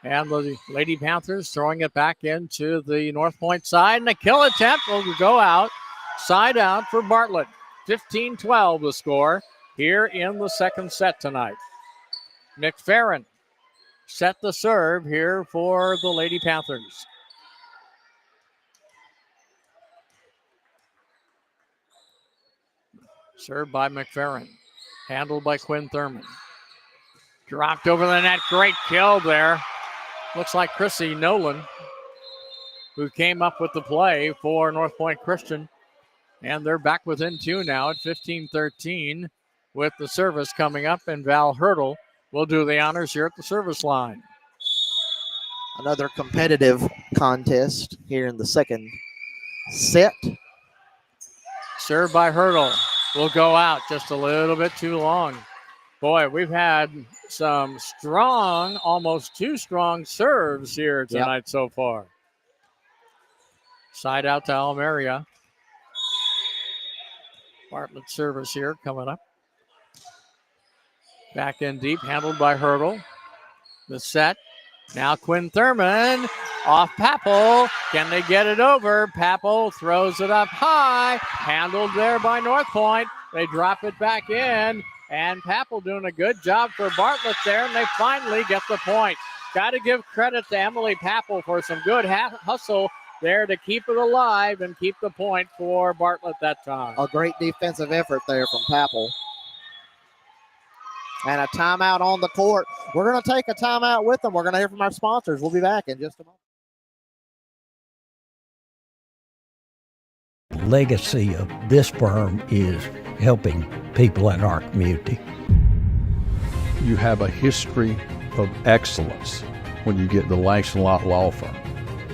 And the Lady Panthers throwing it back into the Northpoint side. And a kill attempt will go out. Side out for Bartlett. 15-12 the score here in the second set tonight. McFerrin set the serve here for the Lady Panthers. Served by McFerrin. Handled by Quinn Thurman. Dropped over the net. Great kill there. Looks like Chrissy Nolan, who came up with the play for Northpoint Christian. And they're back within two now at 15-13 with the service coming up. And Val Hurdle will do the honors here at the service line. Another competitive contest here in the second set. Served by Hurdle. Will go out just a little bit too long. Boy, we've had some strong, almost too strong serves here tonight so far. Side out to Almeria. Bartlett service here coming up. Back in deep, handled by Hurdle. The set. Now Quinn Thurman off Papel. Can they get it over? Papel throws it up high. Handled there by Northpoint. They drop it back in. And Papel doing a good job for Bartlett there. And they finally get the point. Got to give credit to Emily Papel for some good hustle there to keep it alive and keep the point for Bartlett that time. A great defensive effort there from Papel. And a timeout on the court. We're going to take a timeout with them. We're going to hear from our sponsors. We'll be back in just a moment. The legacy of this firm is helping people in our community. You have a history of excellence when you get the Langston-Lott Law Firm.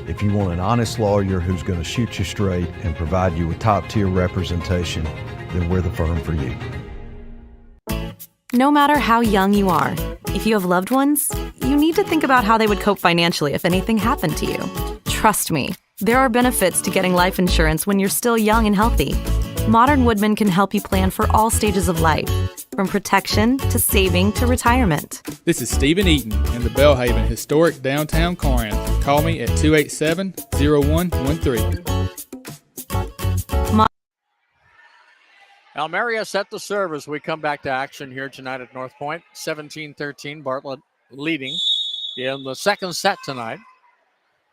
If you want an honest lawyer who's going to shoot you straight and provide you with top-tier representation, then we're the firm for you. No matter how young you are, if you have loved ones, you need to think about how they would cope financially if anything happened to you. Trust me, there are benefits to getting life insurance when you're still young and healthy. Modern Woodmen can help you plan for all stages of life, from protection to saving to retirement. This is Stephen Eaton in the Belhaven historic downtown Corinth. Call me at 287-0113. Almeria set the serve as we come back to action here tonight at Northpoint. 17-13, Bartlett leading in the second set tonight.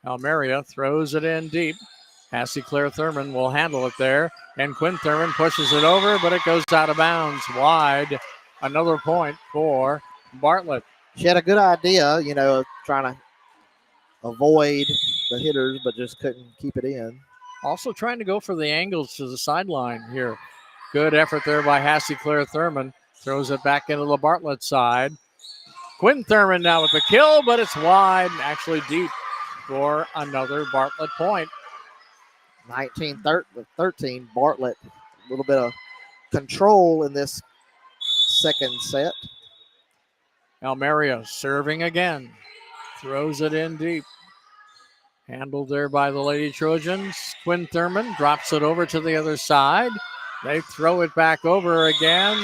Almeria throws it in deep. Hassie Claire Thurman will handle it there. And Quinn Thurman pushes it over, but it goes out of bounds wide. Another point for Bartlett. She had a good idea, of trying to avoid the hitters, but just couldn't keep it in. Also trying to go for the angles to the sideline here. Good effort there by Hassie Claire Thurman. Throws it back into the Bartlett side. Quinn Thurman now with the kill, but it's wide, actually deep for another Bartlett point. 19-13, Bartlett. A little bit of control in this second set. Almeria serving again. Throws it in deep. Handled there by the Lady Trojans. Quinn Thurman drops it over to the other side. They throw it back over again.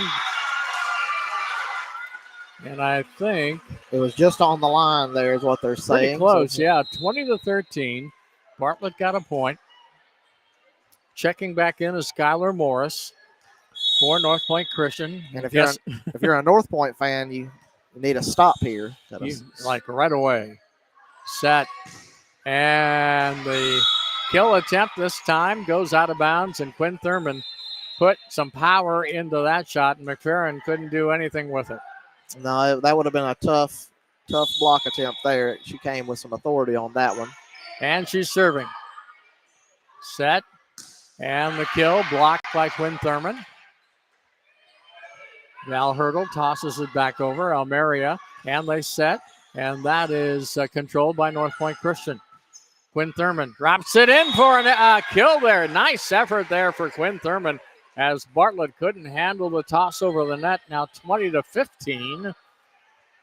And I think it was just on the line there is what they're saying. Pretty close, yeah. 20-13. Bartlett got a point. Checking back in is Skylar Morris for Northpoint Christian. And if you're a Northpoint fan, you need a stop here. Like right away. Set. And the kill attempt this time goes out of bounds, and Quinn Thurman put some power into that shot, and McFerrin couldn't do anything with it. No, that would have been a tough block attempt there. She came with some authority on that one. And she's serving. Set. And the kill blocked by Quinn Thurman. Val Hurdle tosses it back over. Almeria, and they set. And that is controlled by Northpoint Christian. Quinn Thurman drops it in for a kill there. Nice effort there for Quinn Thurman, as Bartlett couldn't handle the toss over the net. Now 20-15.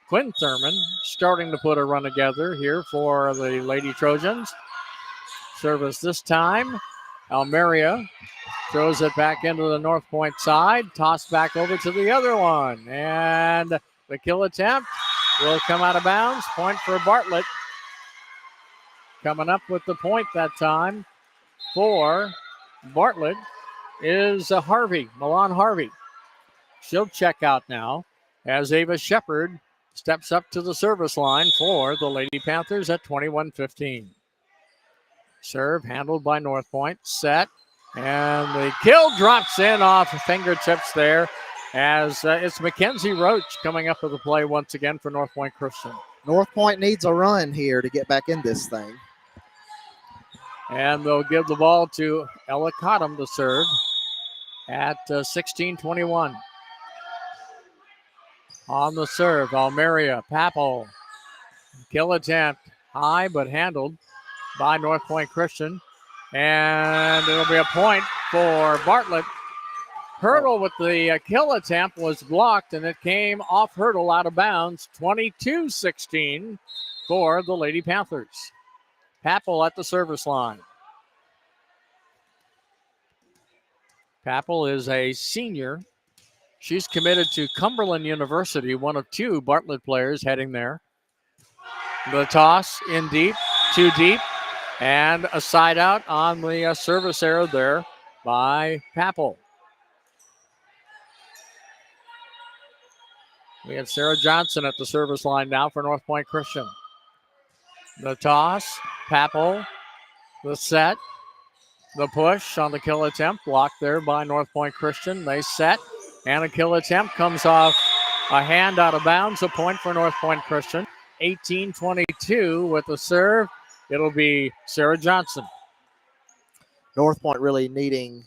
Quinn Thurman starting to put a run together here for the Lady Trojans. Service this time. Almeria throws it back into the Northpoint side. Toss back over to the other one. And the kill attempt will come out of bounds. Point for Bartlett. Coming up with the point that time for Bartlett is Milan Harvey. She'll check out now as Ava Shepard steps up to the service line for the Lady Panthers at 21-15. Serve handled by Northpoint. Set. And the kill drops in off fingertips there as it's Mackenzie Roach coming up with the play once again for Northpoint Christian. Northpoint needs a run here to get back in this thing. And they'll give the ball to Ella Cottom to serve at 16-21. On the serve, Almeria, Papel. Kill attempt high but handled by Northpoint Christian. And it'll be a point for Bartlett. Hurdle with the kill attempt was blocked, and it came off Hurdle out of bounds. 22-16 for the Lady Panthers. Papel at the service line. Papel is a senior. She's committed to Cumberland University, one of two Bartlett players heading there. The toss in deep, too deep, and a side out on the service arrow there by Papel. We have Sarah Johnson at the service line now for Northpoint Christian. The toss, Papel, the set, the push on the kill attempt, blocked there by Northpoint Christian. They set, and a kill attempt comes off A hand out of bounds, a point for Northpoint Christian. 18-22 with the serve. It'll be Sarah Johnson. Northpoint really needing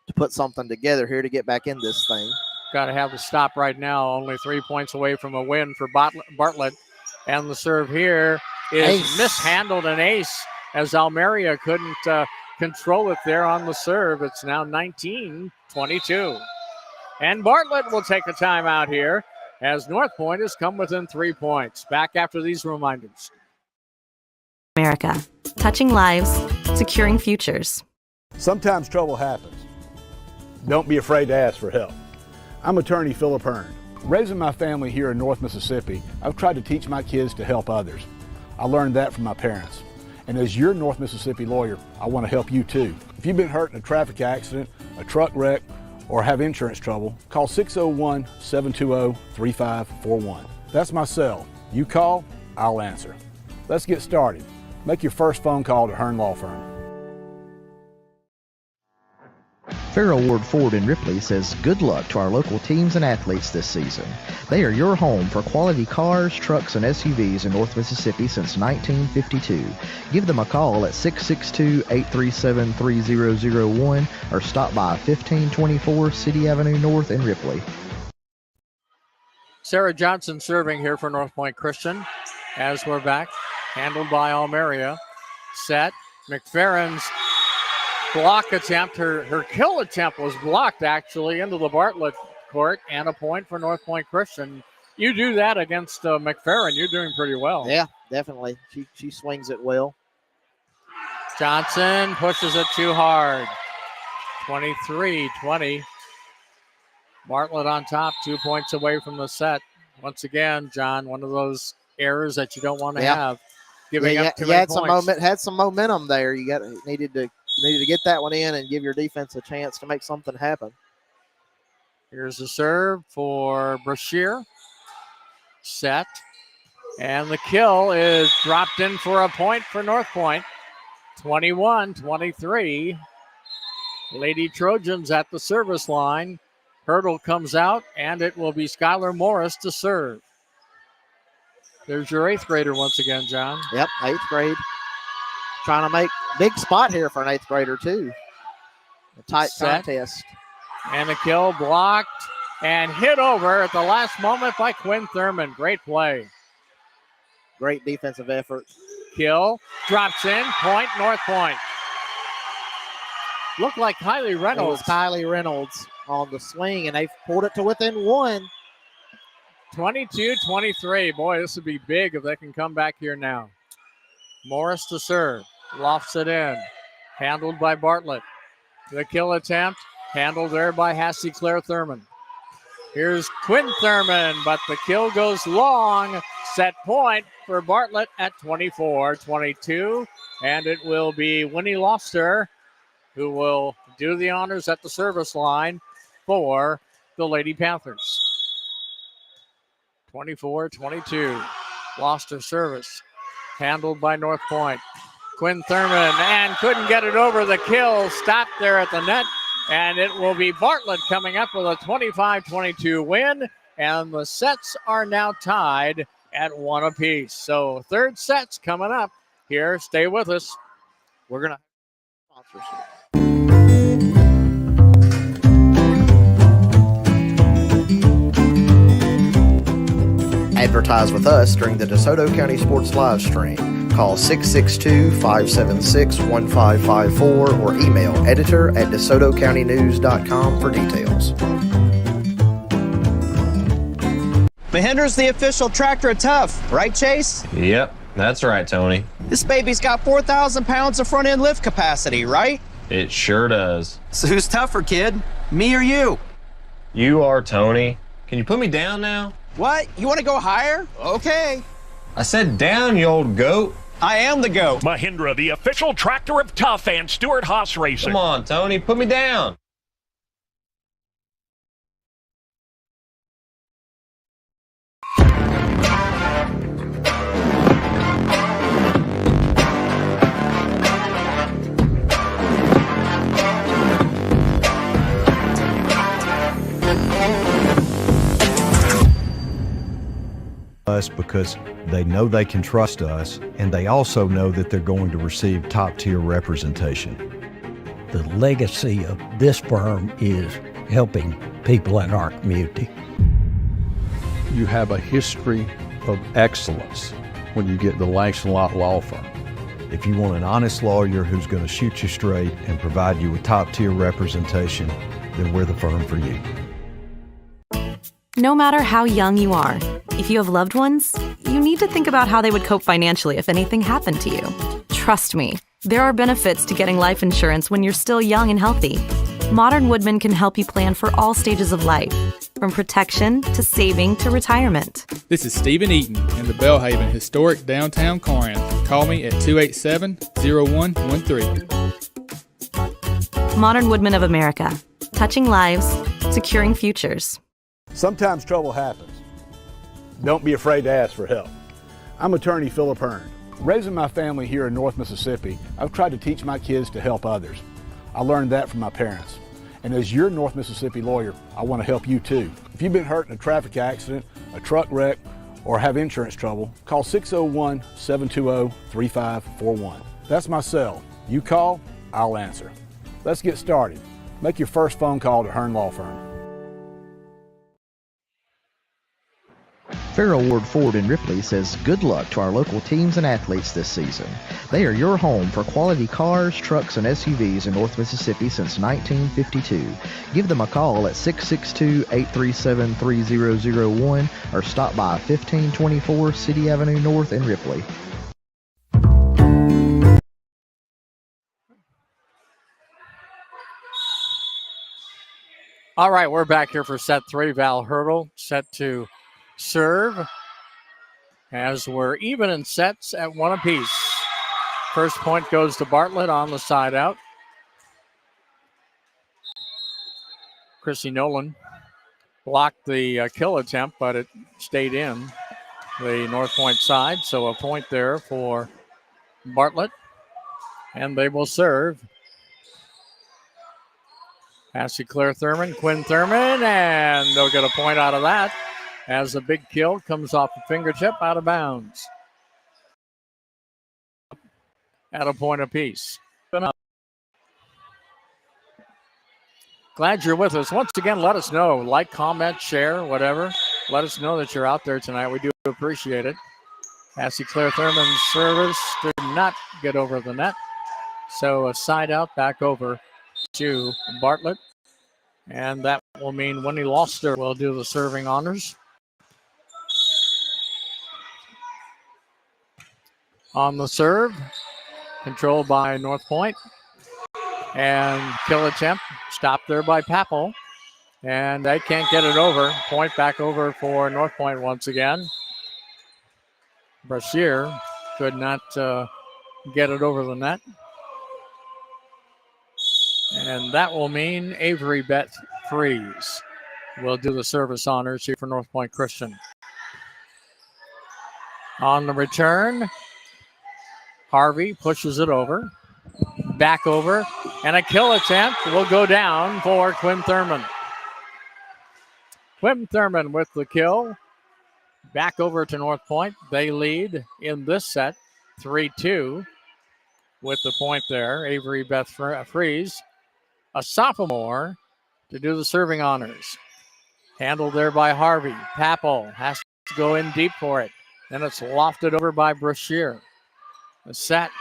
to put something together here to get back in this thing. Got to have the stop right now. Only 3 points away from a win for Bartlett. And the serve here is mishandled, an ace, as Almeria couldn't control it there on the serve. It's now 19-22. And Bartlett will take a timeout here as Northpoint has come within 3 points. Back after these reminders. America, touching lives, securing futures. Sometimes trouble happens. Don't be afraid to ask for help. I'm attorney Philip Hearn. Raising my family here in North Mississippi, I've tried to teach my kids to help others. I learned that from my parents. And as your North Mississippi lawyer, I want to help you too. If you've been hurt in a traffic accident, a truck wreck, or have insurance trouble, call 601-720-3541. That's my cell. You call, I'll answer. Let's get started. Make your first phone call to Hearn Law Firm. Farrell Ward Ford in Ripley says good luck to our local teams and athletes this season. They are your home for quality cars, trucks, and SUVs in North Mississippi since 1952. Give them a call at 662-837-3001 or stop by 1524 City Avenue North in Ripley. Sarah Johnson serving here for Northpoint Christian as we're back. Handled by Almeria. Set. McFerrin's block attempt, her kill attempt was blocked actually into the Bartlett court, and a point for Northpoint Christian. You do that against McFerrin, you're doing pretty well. Yeah, definitely. She swings it well. Johnson pushes it too hard. 23-20. Bartlett on top, 2 points away from the set. Once again, John, one of those errors that you don't want to have. Giving up too many points. Had some momentum there. You needed to get that one in and give your defense a chance to make something happen. Here's the serve for Brashear. Set. And the kill is dropped in for a point for Northpoint. 21-23. Lady Trojans at the service line. Hurdle comes out, and it will be Skylar Morris to serve. There's your 8th grader once again, John. Yep, 8th grade. Trying to make big spot here for an 8th grader, too. A tight contest. And a kill blocked and hit over at the last moment by Quinn Thurman. Great play. Great defensive effort. Kill, drops in, point, Northpoint. Looked like Kylie Reynolds. It was Kylie Reynolds on the swing, and they pulled it to within 1. 22-23. Boy, this would be big if they can come back here now. Morris to serve. Lofts it in. Handled by Bartlett. The kill attempt. Handled there by Hassie Claire Thurman. Here's Quinn Thurman, but the kill goes long. Set point for Bartlett at 24-22. And it will be Winnie Lofster who will do the honors at the service line for the Lady Panthers. 24-22. Lost her service. Handled by Northpoint. Quinn Thurman, and couldn't get it over the kill. Stopped there at the net. And it will be Bartlett coming up with a 25-22 win. And the sets are now tied at 1 apiece. So third set's coming up here. Stay with us. We're going to sponsorship. Advertise with us during the DeSoto County Sports live stream. Call 662-576-1554 or email editor@DeSotoCountyNews.com for details. Mahindra's the official tractor of Tough, right, Chase? Yep, that's right, Tony. This baby's got 4,000 pounds of front-end lift capacity, right? It sure does. So who's tougher, kid? Me or you? You are, Tony. Can you put me down now? What? You want to go higher? Okay. I said down, you old goat. I am the goat. Mahindra, the official tractor of Tough and Stewart Haas Racing. Come on, Tony, put me down. us because they know they can trust us, and they also know that they're going to receive top-tier representation. The legacy of this firm is helping people in our community. You have a history of excellence when you get the Langston-Lott Law Firm. If you want an honest lawyer who's going to shoot you straight and provide you with top-tier representation, then we're the firm for you. No matter how young you are, if you have loved ones, you need to think about how they would cope financially if anything happened to you. Trust me, there are benefits to getting life insurance when you're still young and healthy. Modern Woodmen can help you plan for all stages of life, from protection to saving to retirement. This is Stephen Eaton in the Belhaven historic downtown Corinth. Call me at 287-0113. Modern Woodmen of America, touching lives, securing futures. Sometimes trouble happens. Don't be afraid to ask for help. I'm attorney Philip Hearn. Raising my family here in North Mississippi, I've tried to teach my kids to help others. I learned that from my parents. And as your North Mississippi lawyer, I want to help you too. If you've been hurt in a traffic accident, a truck wreck, or have insurance trouble, call 601-720-3541. That's my cell. You call, I'll answer. Let's get started. Make your first phone call to Hearn Law Firm. Farrell Ward Ford in Ripley says good luck to our local teams and athletes this season. They are your home for quality cars, trucks, and SUVs in North Mississippi since 1952. Give them a call at 662-837-3001 or stop by 1524 City Avenue North in Ripley. All right, we're back here for set 3. Val Hurdle set to serve as we're even in sets at 1 apiece. First point goes to Bartlett on the side out. Chrissy Nolan blocked the kill attempt, but it stayed in the Northpoint side. So a point there for Bartlett. And they will serve. Passy Claire Thurman, Quinn Thurman, and they'll get a point out of that as the big kill comes off the fingertip out of bounds. At a point apiece. Glad you're with us. Once again, let us know. Like, comment, share, whatever. Let us know that you're out there tonight. We do appreciate it. Passy Claire Thurman's service did not get over the net. So a side out back over to Bartlett. And that will mean Winnie Loster will do the serving honors. On the serve, controlled by Northpoint. And kill attempt, stopped there by Papel. And they can't get it over. Point back over for Northpoint once again. Brashear could not get it over the net. And that will mean Avery Beth Freeze will do the service honors here for Northpoint Christian. On the return, Harvey pushes it over, back over, and a kill attempt will go down for Quinn Thurman. Quinn Thurman with the kill. Back over to Northpoint. They lead in this set 3-2 with the point there. Avery Beth Freeze, a sophomore, to do the serving honors. Handled there by Harvey. Papel has to go in deep for it. Then it's lofted over by Brashear. The set,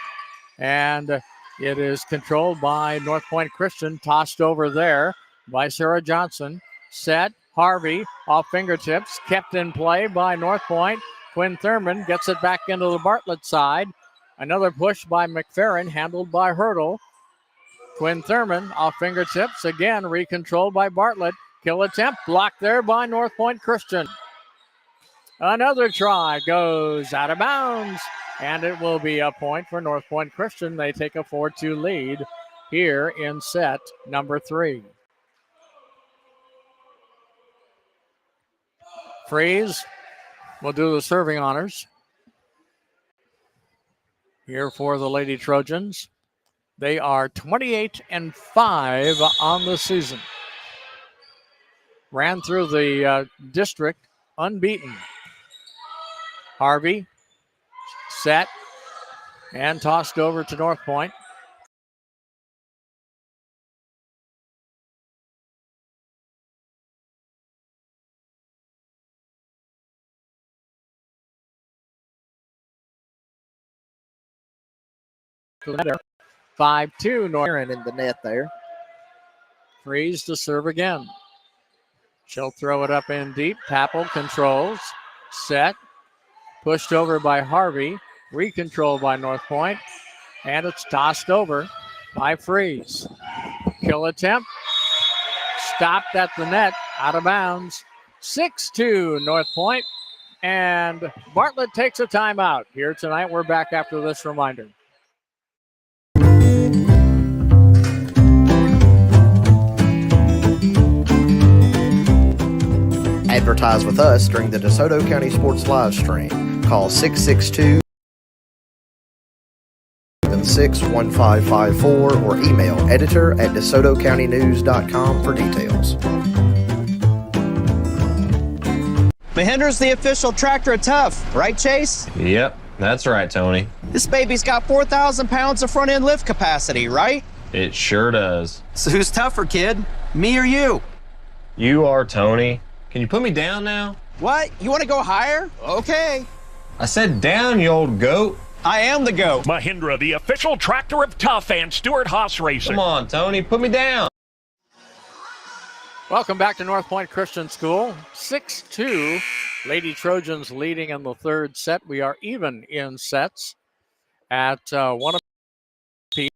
and it is controlled by Northpoint Christian. Tossed over there by Sarah Johnson. Set, Harvey off fingertips. Kept in play by Northpoint. Quinn Thurman gets it back into the Bartlett side. Another push by McFerrin, handled by Hurdle. Quinn Thurman off fingertips, again recontrolled by Bartlett. Kill attempt blocked there by Northpoint Christian. Another try goes out of bounds, and it will be a point for Northpoint Christian. They take a 4-2 lead here in set number 3. Freeze will do the serving honors here for the Lady Trojans. They are 28-5 on the season. Ran through the district unbeaten. Harvey set and tossed over to Northpoint. The letter 5-2 North in the net there. Freeze to serve again. She'll throw it up in deep. Papel controls. Set. Pushed over by Harvey. Recontrolled by Northpoint. And it's tossed over by Freeze. Kill attempt. Stopped at the net. Out of bounds. 6-2 Northpoint. And Bartlett takes a timeout. Here tonight, we're back after this reminder. Advertise with us during the DeSoto County Sports live stream. Call 662-61554 or email editor@DeSotoCountyNews.com for details. Mahindra's the official tractor of Tough, right, Chase? Yep, that's right, Tony. This baby's got 4,000 pounds of front-end lift capacity, right? It sure does. So who's tougher, kid? Me or you? You are, Tony. Can you put me down now? What? You want to go higher? Okay. I said down, you old goat. I am the goat. Mahindra, the official tractor of Tough and Stewart-Haas Racing. Come on, Tony, put me down. Welcome back to Northpoint Christian School. 6-2. Lady Trojans leading in the third set. We are even in sets at one apiece.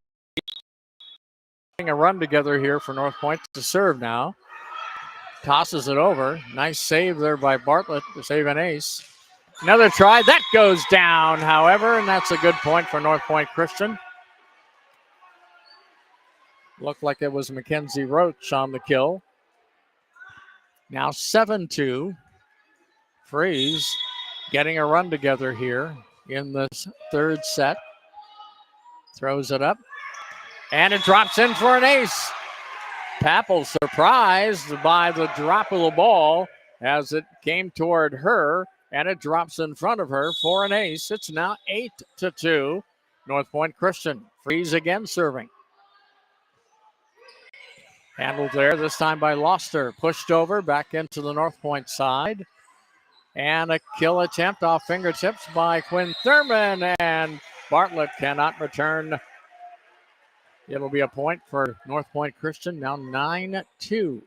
A run together here for Northpoint to serve now. Tosses it over. Nice save there by Bartlett to save an ace. Another try. That goes down, however, and that's a good point for Northpoint Christian. Looked like it was Mackenzie Roach on the kill. Now 7-2. Freeze getting a run together here in this third set. Throws it up. And it drops in for an ace. Papel surprised by the drop of the ball as it came toward her, and it drops in front of her for an ace. It's now 8-2. Northpoint Christian. Freeze again serving. Handled there, this time by Loster. Pushed over, back into the Northpoint side. And a kill attempt off fingertips by Quinn Thurman, and Bartlett cannot return. It'll be a point for Northpoint Christian, now 9-2.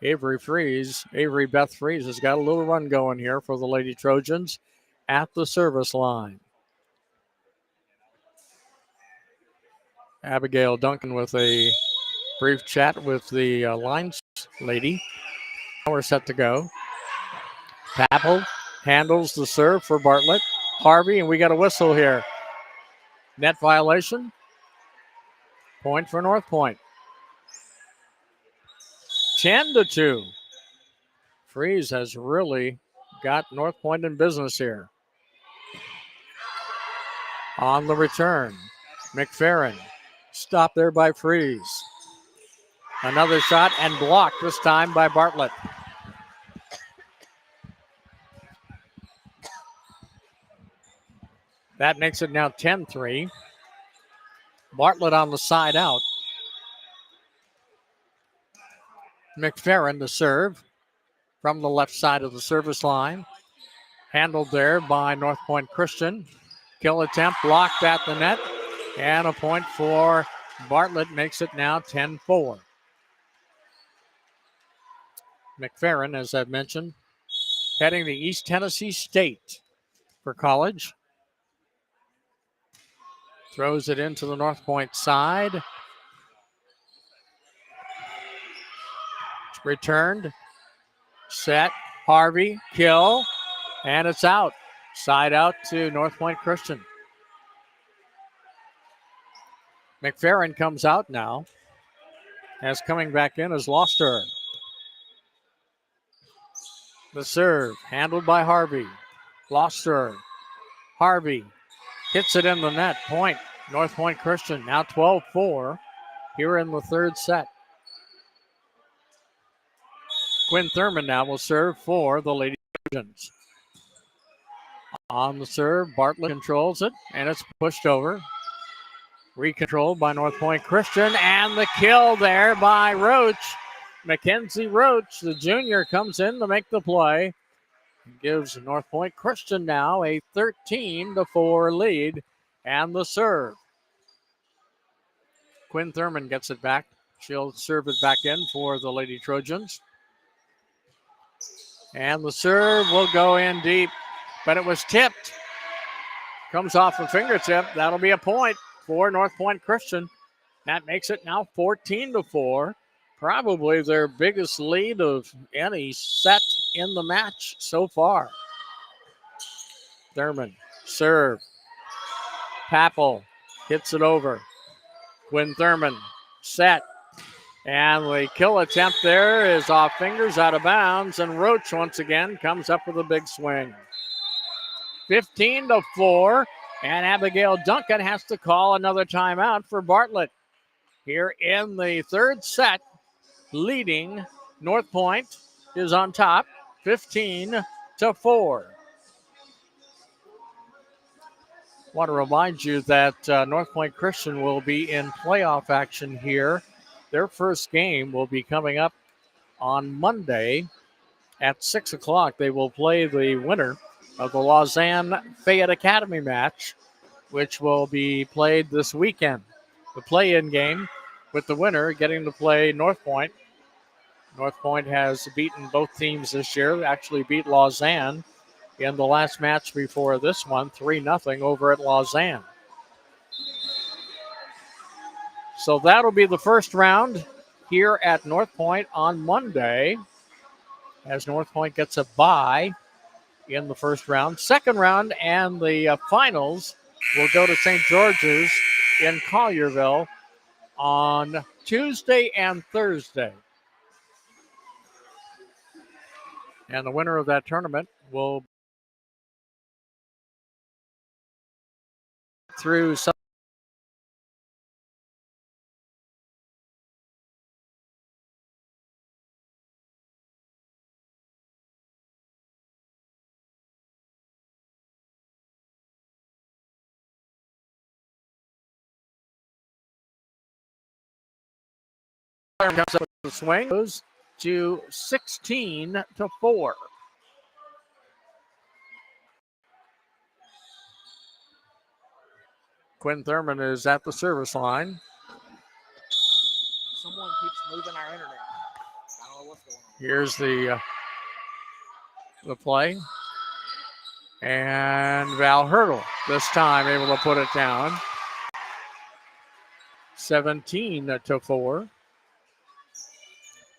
Avery Beth Freeze has got a little run going here for the Lady Trojans at the service line. Abigail Duncan with a brief chat with the lines lady. Now we're set to go. Papel handles the serve for Bartlett. Harvey, and we got a whistle here. Net violation. Point for Northpoint. 10-2. Freeze has really got Northpoint in business here. On the return, McFerrin. Stopped there by Freeze. Another shot and blocked, this time by Bartlett. That makes it now 10-3. Bartlett on the side out. McFerrin to serve from the left side of the service line. Handled there by Northpoint Christian. Kill attempt blocked at the net. And a point for Bartlett makes it now 10-4. McFerrin, as I've mentioned, heading to East Tennessee State for college. Throws it into the Northpoint side. It's returned. Set. Harvey. Kill. And it's out. Side out to Northpoint Christian. McFerrin comes out now. As coming back in is Loster. The serve. Handled by Harvey. Loster. Harvey. Hits it in the net. Point. Northpoint Christian now 12-4 here in the third set. Quinn Thurman now will serve for the Lady Trojans. On the serve, Bartlett controls it, and it's pushed over. Recontrolled by Northpoint Christian, and the kill there by Roach. Mackenzie Roach, the junior, comes in to make the play. Gives Northpoint Christian now a 13-4 lead, and the serve. Quinn Thurman gets it back. She'll serve it back in for the Lady Trojans. And the serve will go in deep, but it was tipped. Comes off a fingertip. That'll be a point for Northpoint Christian. That makes it now 14-4. Probably their biggest lead of any set in the match so far. Thurman, serve. Papel hits it over. Quinn Thurman, set. And the kill attempt there is off fingers, out of bounds, and Roach once again comes up with a big swing. 15-4, and Abigail Duncan has to call another timeout for Bartlett. Here in the third set, leading Northpoint is on top, 15-4. Want to remind you that Northpoint Christian will be in playoff action here. Their first game will be coming up on Monday at 6 o'clock. They will play the winner of the Lausanne Fayette Academy match, which will be played this weekend. The play-in game with the winner getting to play Northpoint. Northpoint has beaten both teams this year, actually beat Lausanne in the last match before this one, 3-0 over at Lausanne. So that'll be the first round here at Northpoint on Monday, as Northpoint gets a bye in the first round. Second round and the finals will go to St. George's in Collierville on Tuesday and Thursday. And the winner of that tournament will through some comes up with the swing, goes to 16-4. Quinn Thurman is at the service line. Someone keeps moving our internet. I don't know what's going on. Here's the play. And Val Hurdle this time able to put it down. 17-4.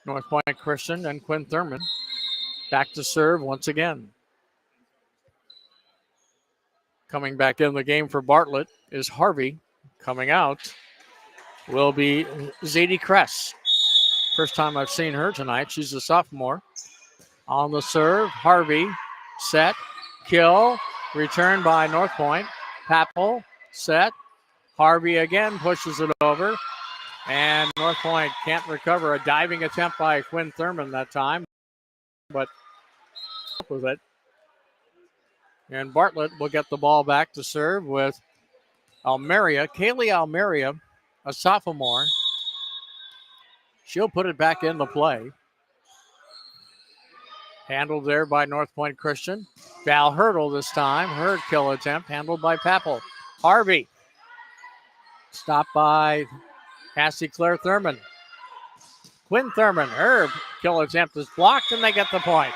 Northpoint Christian and Quinn Thurman back to serve once again. Coming back in the game for Bartlett is Harvey. Coming out will be Zadie Kress. First time I've seen her tonight. She's a sophomore. On the serve, Harvey, set, kill, return by Northpoint. Papel, set. Harvey again pushes it over. And Northpoint can't recover. A diving attempt by Quinn Thurman that time, but with it. And Bartlett will get the ball back to serve with Almeria. Kaylee Almeria, a sophomore. She'll put it back into play. Handled there by Northpoint Christian. Val Hurdle this time. Her kill attempt handled by Papel. Harvey. Stopped by Cassie Claire Thurman. Quinn Thurman. Her kill attempt is blocked and they get the point.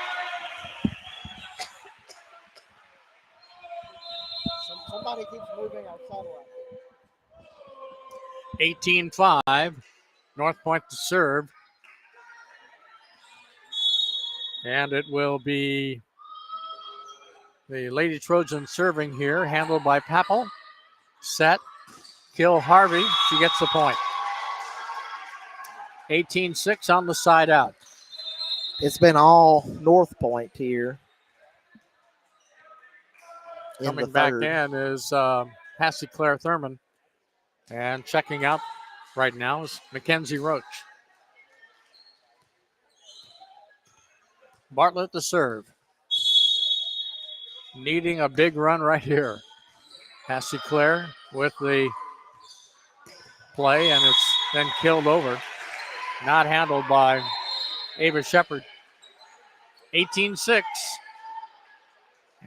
Somebody keeps moving our satellite. 18-5. Northpoint to serve. And it will be the Lady Trojans serving here, handled by Papel. Set. Kill Harvey. She gets the point. 18-6 on the side out. It's been all Northpoint here. Coming back in is Cassie Claire Thurman. And checking out right now is Mackenzie Roach. Bartlett to serve. needing a big run right here. Passy Claire with the play, and it's then killed over. Not handled by Ava Shepard. 18-6.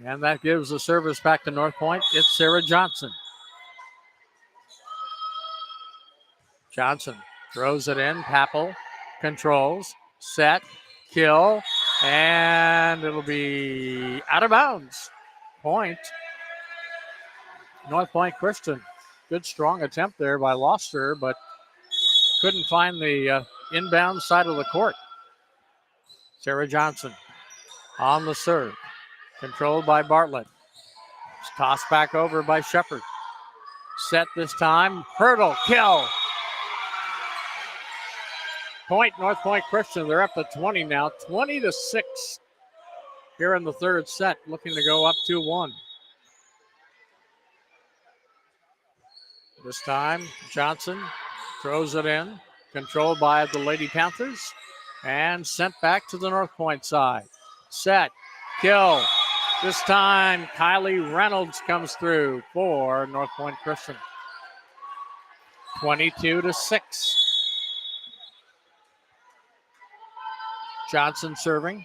And that gives the service back to Northpoint. It's Sarah Johnson. Johnson throws it in. Papel controls. Set. Kill. And it'll be out of bounds. Point. Northpoint Christian. Good strong attempt there by Loster, but couldn't find the inbound side of the court. Sarah Johnson on the serve. Controlled by Bartlett. It's tossed back over by Shepard. Set this time. Hurdle. Kill. Point, Northpoint Christian. They're up to 20 now. 20-6 here in the third set. Looking to go up 2-1. This time, Johnson throws it in. Controlled by the Lady Panthers. And sent back to the Northpoint side. Set. Kill. This time, Kylie Reynolds comes through for Northpoint Christian. 22-6. Johnson serving.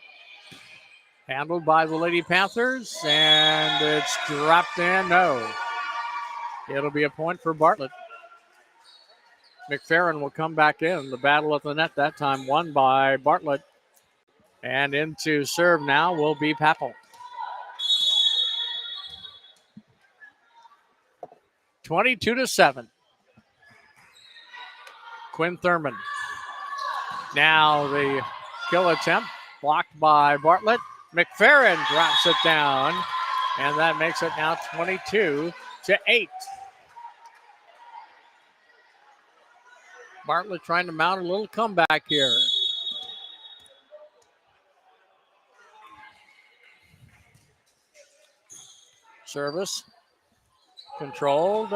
Handled by the Lady Panthers, and it's dropped in. No. It'll be a point for Bartlett. McFerrin will come back in. The battle at the net that time won by Bartlett. And into serve now will be Papel. 22-7. Quinn Thurman. Now the kill attempt blocked by Bartlett. McFerrin drops it down, and that makes it now 22-8. Bartlett trying to mount a little comeback here. Service controlled.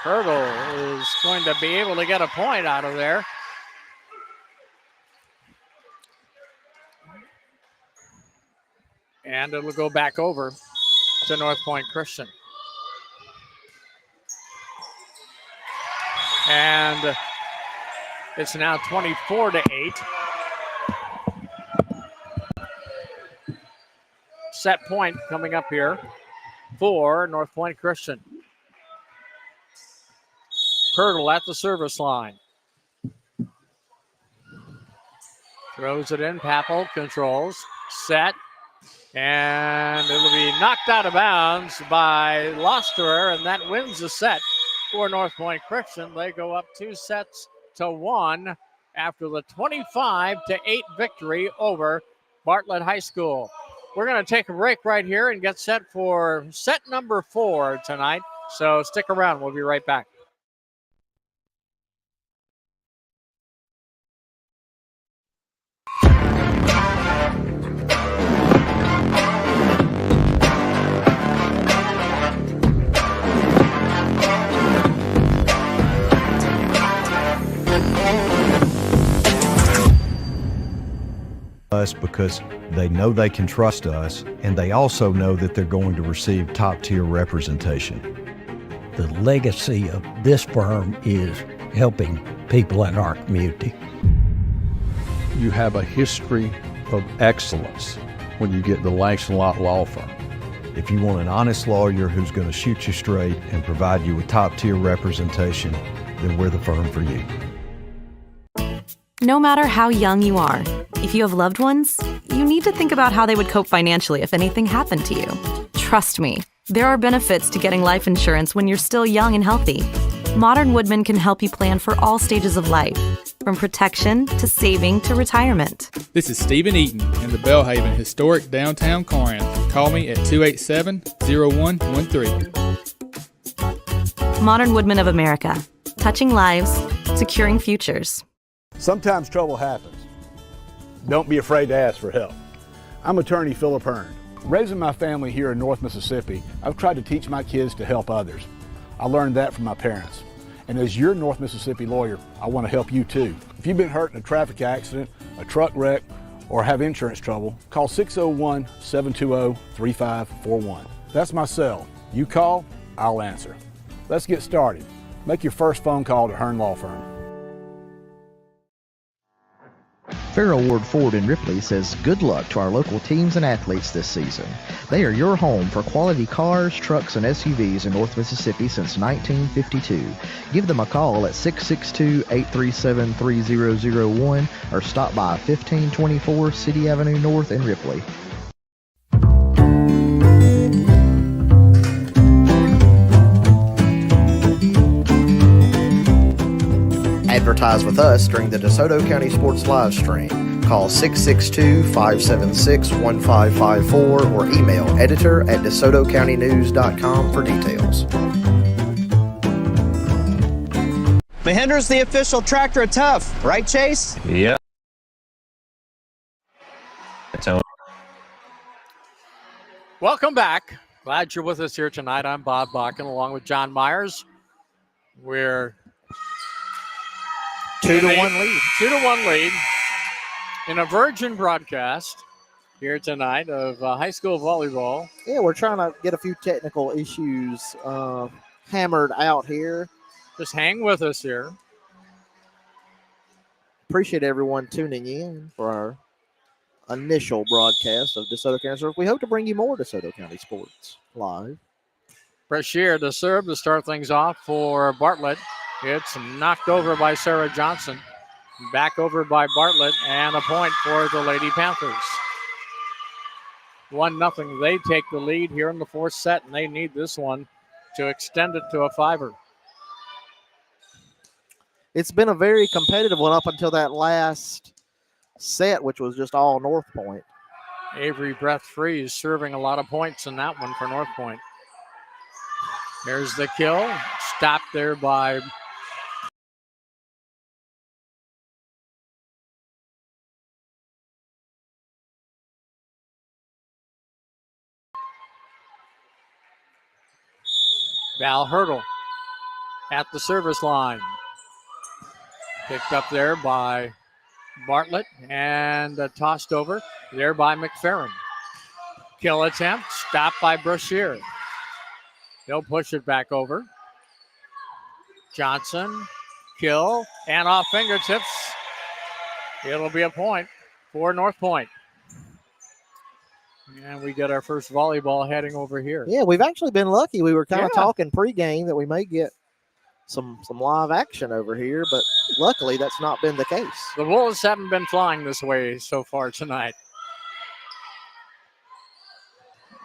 Hurdle is going to be able to get a point out of there. And it'll go back over to Northpoint Christian. And it's now 24-8. Set point coming up here for Northpoint Christian. Hurdle at the service line. Throws it in. Papel controls. Set. And it'll be knocked out of bounds by Losterer, and that wins the set for Northpoint Christian. They go up 2-1 after the 25-8 victory over Bartlett High School. We're going to take a break right here and get set for set number 4 tonight. So stick around. We'll be right back. Us because they know they can trust us, and they also know that they're going to receive top-tier representation. The legacy of this firm is helping people in our community. You have a history of excellence when you get the Langston-Lott Law Firm. If you want an honest lawyer who's going to shoot you straight and provide you with top-tier representation, then we're the firm for you. No matter how young you are, if you have loved ones, you need to think about how they would cope financially if anything happened to you. Trust me, there are benefits to getting life insurance when you're still young and healthy. Modern Woodmen can help you plan for all stages of life, from protection to saving to retirement. This is Stephen Eaton in the Belhaven historic downtown Corinth. Call me at 287-0113. Modern Woodmen of America, touching lives, securing futures. Sometimes trouble happens. Don't be afraid to ask for help. I'm attorney Philip Hearn. Raising my family here in North Mississippi, I've tried to teach my kids to help others. I learned that from my parents. And as your North Mississippi lawyer, I want to help you too. If you've been hurt in a traffic accident, a truck wreck, or have insurance trouble, call 601-720-3541. That's my cell. You call, I'll answer. Let's get started. Make your first phone call to Hearn Law Firm. Farrell Ward Ford in Ripley says good luck to our local teams and athletes this season. They are your home for quality cars, trucks, and SUVs in North Mississippi since 1952. Give them a call at 662-837-3001 or stop by 1524 City Avenue North in Ripley. Advertise with us during the DeSoto County Sports live stream. Call 662-576-1554 or email editor@DeSotoCountyNews.com for details. Mahindra's the official tractor of Tough, right, Chase? Yeah. Tony. Welcome back. Glad you're with us here tonight. I'm Bob Bakken along with Jon Myers. We're 2-1 lead. 2-1 lead in a virgin broadcast here tonight of high school volleyball. Yeah, we're trying to get a few technical issues hammered out here. Just hang with us here. Appreciate everyone tuning in for our initial broadcast of DeSoto County Sports. We hope to bring you more DeSoto County Sports live. Brashear to serve to start things off for Bartlett. It's knocked over by Sarah Johnson. Back over by Bartlett, and a point for the Lady Panthers. 1-0. They take the lead here in the fourth set, and they need this one to extend it to a 5-er. It's been a very competitive one up until that last set, which was just all Northpoint. Avery Breath Freeze serving a lot of points in that one for Northpoint. There's the kill. Stopped there by Val Hurdle at the service line. Picked up there by Bartlett and tossed over there by McFerrin. Kill attempt, stopped by Brashear. They'll push it back over. Johnson, kill, and off fingertips. It'll be a point for Northpoint. And we get our first volleyball heading over here. Yeah, we've actually been lucky. We were kind of talking pregame that we may get some live action over here, but luckily that's not been the case. The Wolves haven't been flying this way so far tonight.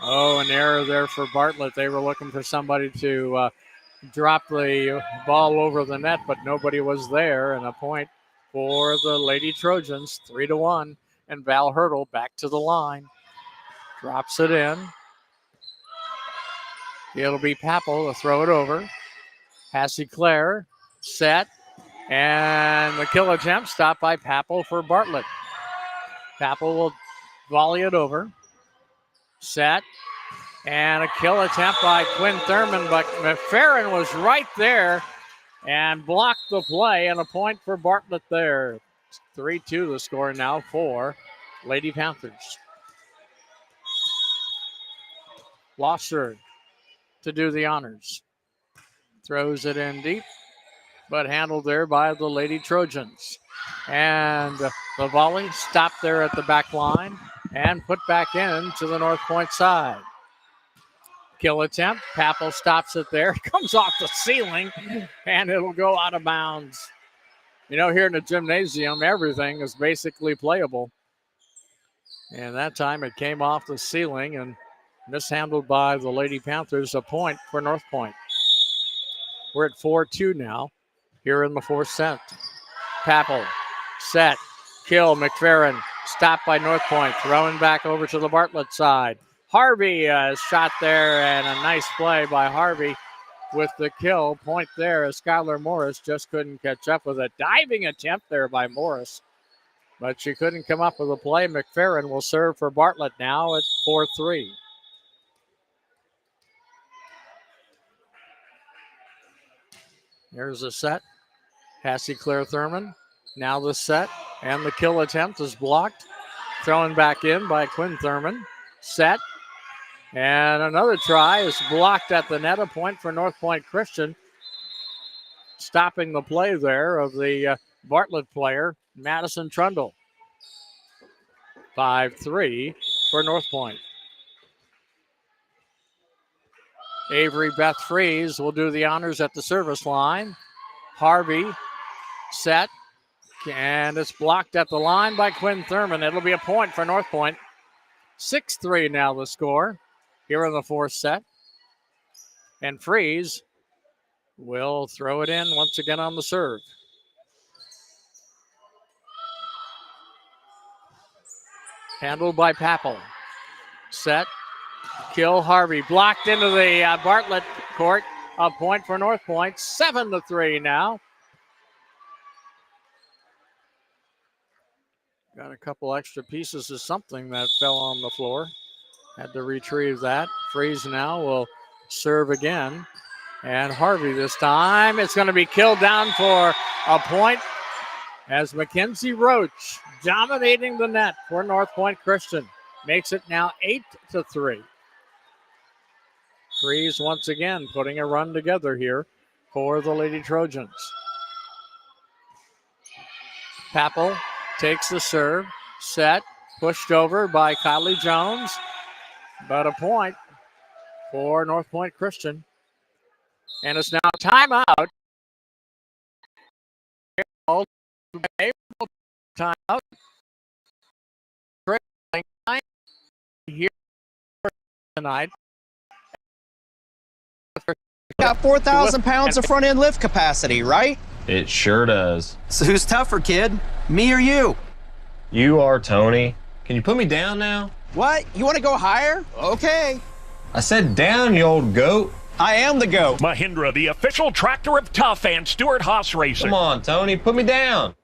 Oh, an error there for Bartlett. They were looking for somebody to drop the ball over the net, but nobody was there, and a point for the Lady Trojans, 3-1, and Val Hurdle back to the line. Drops it in. It'll be Papel to throw it over. Hassie Claire, set, and the kill attempt stopped by Papel for Bartlett. Papel will volley it over. Set, and a kill attempt by Quinn Thurman, but McFerrin was right there and blocked the play, and a point for Bartlett there. 3-2 the score now for Lady Panthers. Losser to do the honors. Throws it in deep, but handled there by the Lady Trojans. And the volley stopped there at the back line and put back in to the Northpoint side. Kill attempt. Papel stops it there. Comes off the ceiling, and it'll go out of bounds. You know, here in the gymnasium, everything is basically playable. And that time it came off the ceiling and mishandled by the Lady Panthers. A point for Northpoint. We're at 4-2 now here in the fourth set. Papel, set, kill, McFerrin, stopped by Northpoint, throwing back over to the Bartlett side. Harvey shot there, and a nice play by Harvey with the kill. Point there as Skylar Morris just couldn't catch up with a diving attempt there by Morris, but she couldn't come up with a play. McFerrin will serve for Bartlett now at 4-3. There's a set. Hassie Claire Thurman. Now the set, and the kill attempt is blocked. Thrown back in by Quinn Thurman. Set, And another try is blocked at the net. A point for Northpoint Christian. Stopping the play there of the Bartlett player, Madison Trundle. 5-3 for Northpoint. Avery Beth Freeze will do the honors at the service line. Harvey set, and it's blocked at the line by Quinn Thurman. It'll be a point for Northpoint. 6-3 now the score here in the fourth set. And Freeze will throw it in once again on the serve. Handled by Papel. Set. Kill Harvey. Blocked into the Bartlett court. A point for Northpoint. 7-3 now. Got a couple extra pieces of something that fell on the floor. Had to retrieve that. Freeze now will serve again. And Harvey this time. It's going to be killed down for a point as Mackenzie Roach dominating the net for Northpoint Christian. Makes it now 8-3. Freeze once again putting a run together here for the Lady Trojans. Papel takes the serve, set, pushed over by Kylie Jones, but a point for Northpoint Christian. And it's now timeout. Timeout. Here tonight. Got 4,000 pounds of front end lift capacity, right? It sure does. So who's tougher, kid? Me or you? You are, Tony. Can you put me down now? What? You want to go higher? Okay. I said down, you old goat. I am the goat. Mahindra, the official tractor of Tough and Stuart Haas Racing. Come on, Tony, put me down.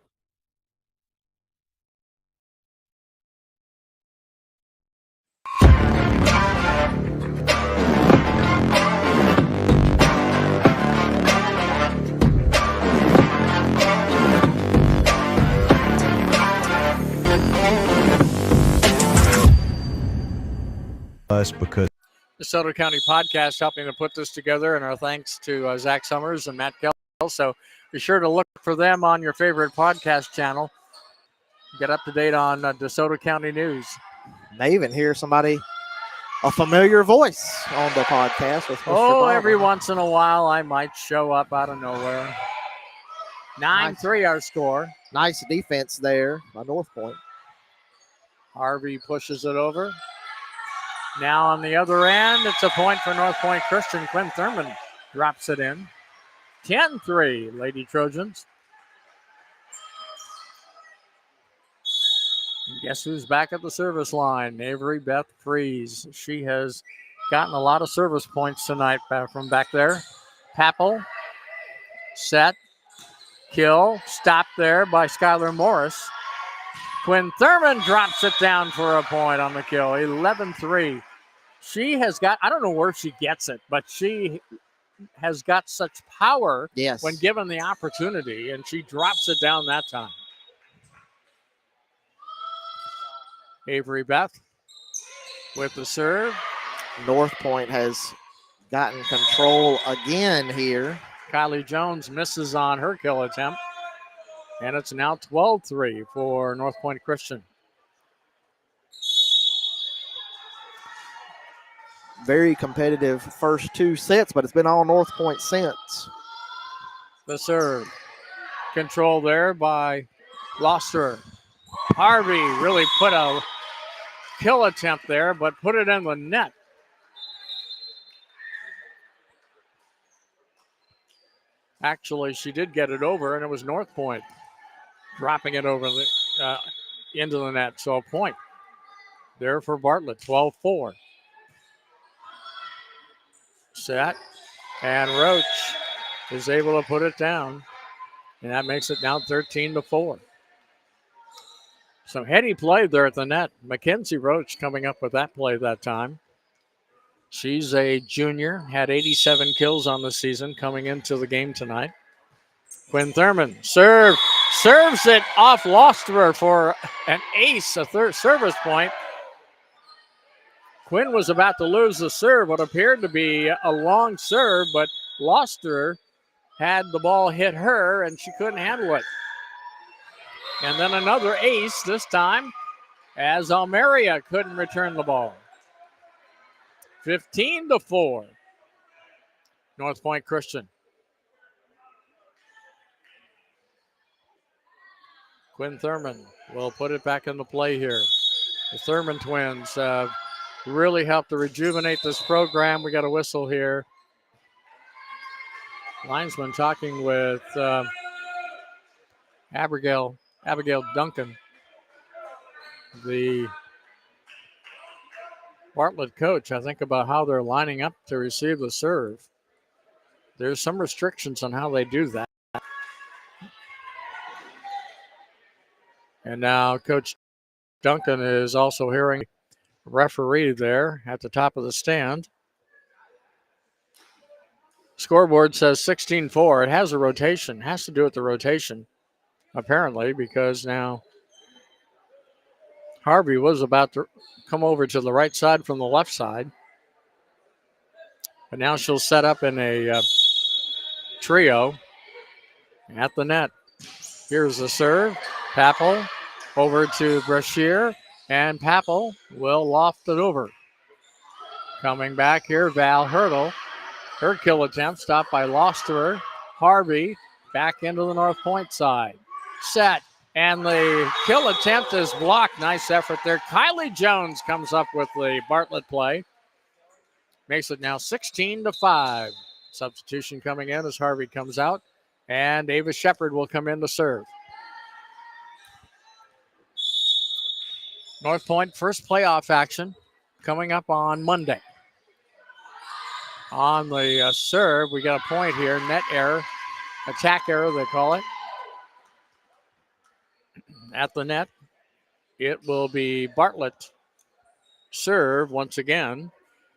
Us because DeSoto County Podcast helping to put this together, and our thanks to Zach Summers and Matt Kell. So be sure to look for them on your favorite podcast channel. Get up to date on DeSoto County news. May even hear somebody, a familiar voice on the podcast with Mr. Barlett. Every once in a while I might show up out of nowhere. 9-3 our score. Nice defense there by Northpoint. Harvey pushes it over. Now on the other end, it's a point for Northpoint Christian. Quinn Thurman drops it in. 10-3, Lady Trojans. And guess who's back at the service line? Avery Beth Freeze. She has gotten a lot of service points tonight from back there. Papel, set, kill, stopped there by Skylar Morris. Quinn Thurman drops it down for a point on the kill. 11-3. She has got, I don't know where she gets it, but she has got such power when given the opportunity, and she drops it down that time. Avery Beth with the serve. Northpoint has gotten control again here. Kylie Jones misses on her kill attempt. And it's now 12-3 for Northpoint Christian. Very competitive first two sets, but it's been all Northpoint since. The serve. Control there by Loster. Harvey really put a kill attempt there, but put it in the net. Actually, she did get it over, and it was Northpoint dropping it over the into the net. So a point there for Bartlett, 12-4. Set, and Roach is able to put it down, and that makes it now 13-4. Some heady play there at the net. Mackenzie Roach coming up with that play that time. She's a junior, had 87 kills on the season coming into the game tonight. Quinn Thurman serves it off Losterer for an ace, a third service point Quinn was about to lose the serve, what appeared to be a long serve, but Loster had the ball hit her, and she couldn't handle it. And then another ace this time as Almeria couldn't return the ball. 15-4. Northpoint Christian. Quinn Thurman will put it back into play here. The Thurman twins really helped to rejuvenate this program. We got a whistle here. Linesman talking with Abigail Duncan, the Bartlett coach, I think, about how they're lining up to receive the serve. There's some restrictions on how they do that. And now Coach Duncan is also hearing referee there at the top of the stand. Scoreboard says 16-4. It has a rotation, has to do with the rotation, apparently, because now Harvey was about to come over to the right side from the left side. But now she'll set up in a trio at the net. Here's the serve. Papel over to Brashear, and Papel will loft it over. Coming back here, Val Hurdle. Her kill attempt stopped by Losterer. Harvey back into the Northpoint side. Set, and the kill attempt is blocked. Nice effort there. Kylie Jones comes up with the Bartlett play. Makes it now 16-5. Substitution coming in as Harvey comes out, and Ava Shepard will come in to serve. Northpoint first playoff action coming up on Monday. On the serve, we got a point here, net error, attack error they call it. At the net, it will be Bartlett serve once again.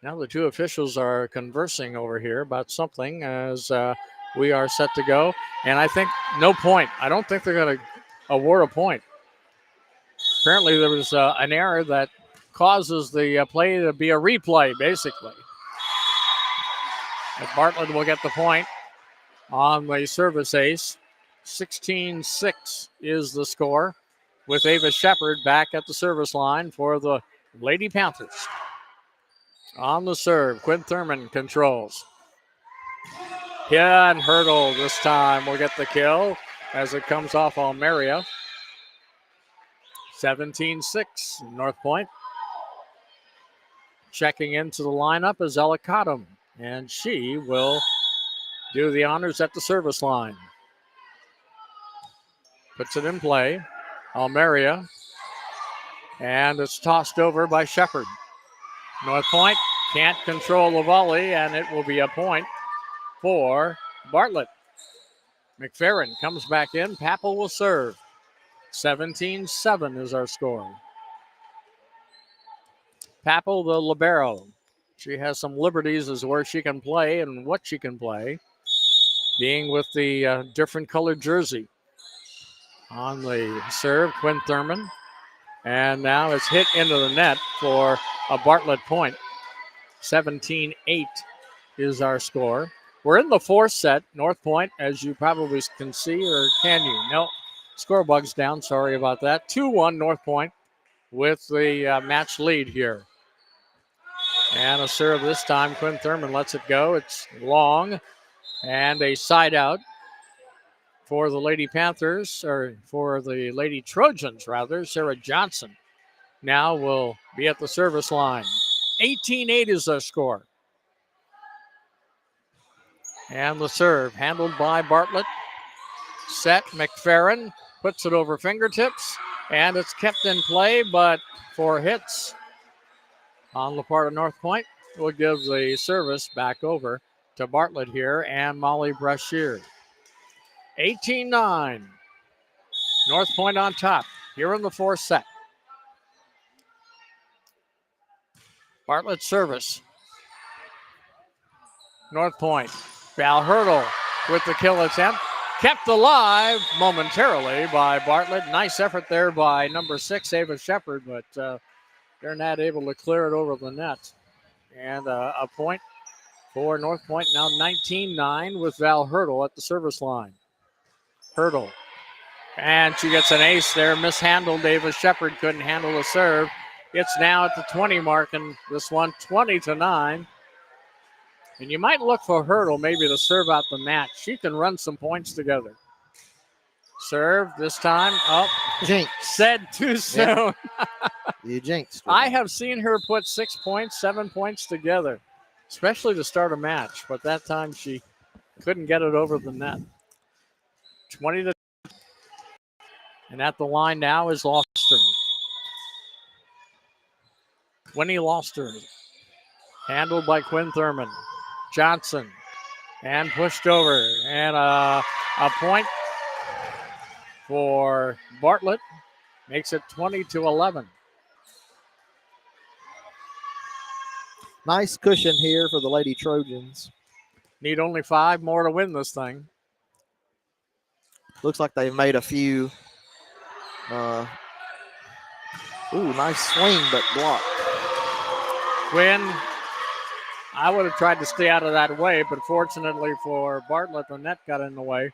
Now the two officials are conversing over here about something as we are set to go. And I think no point. I don't think they're going to award a point. Apparently there was an error that causes the play to be a replay, basically. But Bartlett will get the point on the service ace. 16-6 is the score, with Ava Shepard back at the service line for the Lady Panthers. On the serve, Quinn Thurman controls. And Hurdle this time will get the kill as it comes off Almeria. 17-6, Northpoint. Checking into the lineup is Ella Cottom, and she will do the honors at the service line. Puts it in play, Almeria, and it's tossed over by Shepard. Northpoint can't control the volley, and it will be a point for Bartlett. McFerrin comes back in. Papel will serve. 17-7 is our score. Papel, the libero. She has some liberties as where she can play and what she can play, being with the different colored jersey. On the serve, Quinn Thurman. And now it's hit into the net for a Bartlett point. 17-8 is our score. We're in the fourth set. Northpoint, as you probably can see, or can you? No. Score bug's down. Sorry about that. 2-1 Northpoint with the match lead here. And a serve this time. Quinn Thurman lets it go. It's long. And a side out for the Lady Panthers, or for the Lady Trojans, rather. Sarah Johnson now will be at the service line. 18-8 is the score. And the serve handled by Bartlett. Set, McFerrin puts it over fingertips, and it's kept in play, but 4 hits on the part of Northpoint will give the service back over to Bartlett here and Molly Brashear. 18-9. Northpoint on top here in the fourth set. Bartlett service. Northpoint. Val Hurdle with the kill attempt. Kept alive momentarily by Bartlett. Nice effort there by number 6, Ava Shepard, but they're not able to clear it over the net. And a point for Northpoint, now 19-9 with Val Hurdle at the service line. Hurdle. And she gets an ace there, mishandled. Davis Shepard couldn't handle the serve. It's now at the 20 mark, and this one 20-9. And you might look for Hurdle maybe to serve out the match. She can run some points together. Serve this time. Oh, jinx. Said too soon. Yep. You jinxed. I have seen her put 6 points, 7 points together, especially to start a match. But that time she couldn't get it over the net. 20-. And at the line now is Loster. Winnie Loster. Handled by Quinn Thurman. Johnson. And pushed over. And a point for Bartlett. Makes it 20-11. Nice cushion here for the Lady Trojans. Need only 5 more to win this thing. Looks like they've made a few. Nice swing, but blocked. Quinn, I would have tried to stay out of that way, but fortunately for Bartlett, the net got in the way.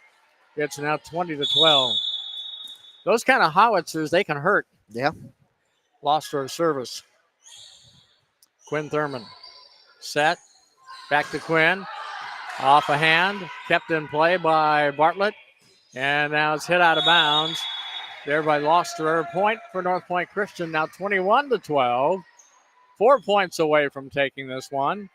It's now 20-12. Those kind of howitzers, they can hurt. Yeah. Lost her service. Quinn Thurman. Set. Back to Quinn. Off a hand. Kept in play by Bartlett. And now it's hit out of bounds. Thereby lost her point for Northpoint Christian. Now 21-12. 4 points away from taking this one.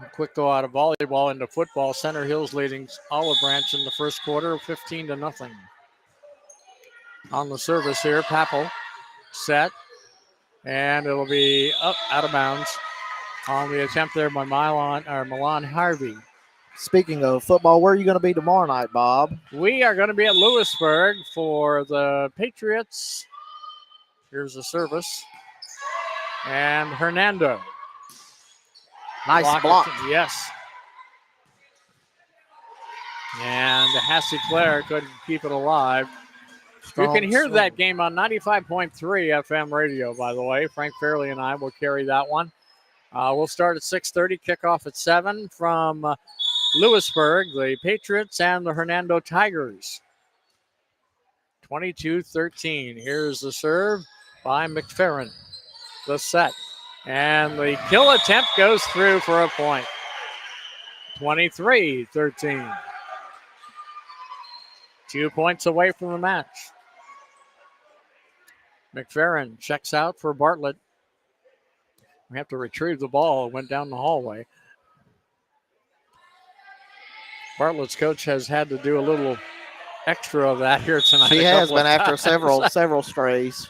A quick go out of volleyball into football. Center Hills leading Olive Branch in the first quarter, 15-0. On the service here, Papel set. And it'll be up out of bounds on the attempt there by Milan Harvey. Speaking of football, where are you going to be tomorrow night, Bob? We are going to be at Lewisburg for the Patriots. Here's the service. And Hernando. Nice block. Yes. And Hassie Clare couldn't keep it alive. You can hear that game on 95.3 FM radio, by the way. Frank Fairley and I will carry that one. We'll start at 6:30, kickoff at 7 from Lewisburg, the Patriots and the Hernando Tigers. 22-13. Here's the serve by McFerrin. The set. And the kill attempt goes through for a point. 23-13. 2 points away from the match. McFerrin checks out for Bartlett. We have to retrieve the ball. It went down the hallway. Bartlett's coach has had to do a little extra of that here tonight. She has been after several strays.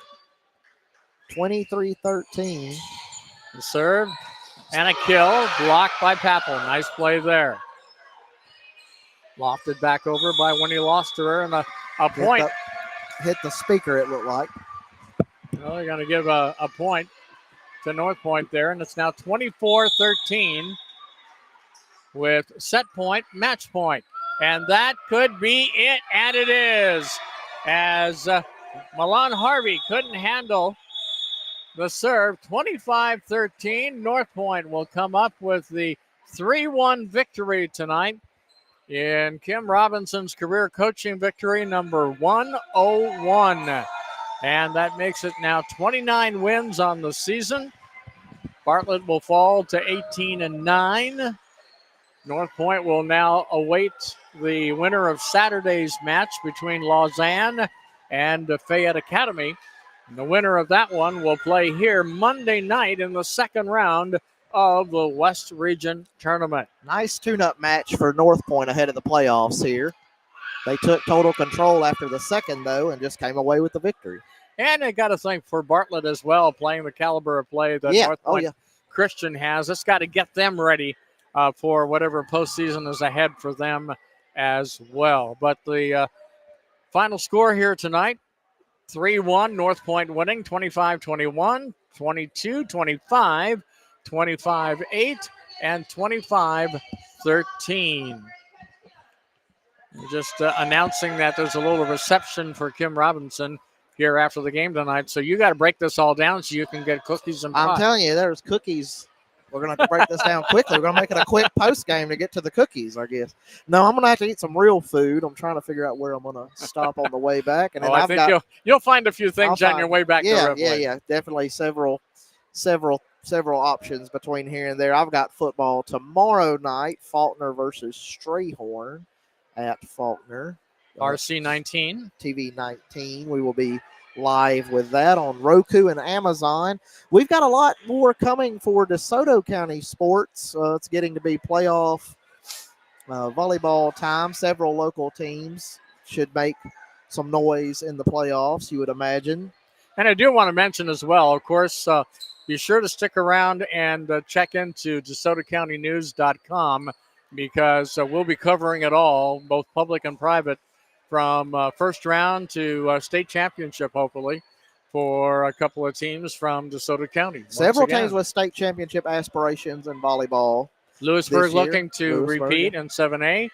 23-13. The serve and a kill, blocked by Papel. Nice play there. Lofted back over by Winnie Losterer, and a point. Hit the speaker, it looked like. Well, they're going to give a point to Northpoint there, and it's now 24-13 with set point, match point. And that could be it, and it is. As Milan Harvey couldn't handle the serve. 25-13. Northpoint will come up with the 3-1 victory tonight in Kim Robinson's career coaching victory number 101. And that makes it now 29 wins on the season. Bartlett will fall to 18-9. Northpoint will now await the winner of Saturday's match between Lausanne and Fayette Academy. And the winner of that one will play here Monday night in the second round of the West Region Tournament. Nice tune-up match for Northpoint ahead of the playoffs here. They took total control after the second, though, and just came away with the victory. And I got to think for Bartlett as well, playing the caliber of play that Northpoint Christian has. It's got to get them ready for whatever postseason is ahead for them as well. But the final score here tonight, 3-1, Northpoint winning 25-21, 22-25, 25-8, and 25-13. Just announcing that there's a little reception for Kim Robinson here after the game tonight. So you got to break this all down so you can get cookies and pie. I'm telling you, there's cookies. We're going to break this down quickly. We're going to make it a quick post game to get to the cookies, I guess. No, I'm going to have to eat some real food. I'm trying to figure out where I'm going to stop on the way back. And then I think you'll find a few things on your way back. Yeah, definitely several options between here and there. I've got football tomorrow night, Faulkner versus Strayhorn at Faulkner. RC19. TV 19. We will be live with that on Roku and Amazon. We've got a lot more coming for DeSoto County Sports. It's getting to be playoff volleyball time. Several local teams should make some noise in the playoffs, you would imagine. And I do want to mention as well, of course, be sure to stick around and check into DeSotoCountyNews.com because we'll be covering it all, both public and private, from first round to state championship, hopefully, for a couple of teams from DeSoto County. Several teams with state championship aspirations in volleyball. Lewisburg looking to repeat in 7A.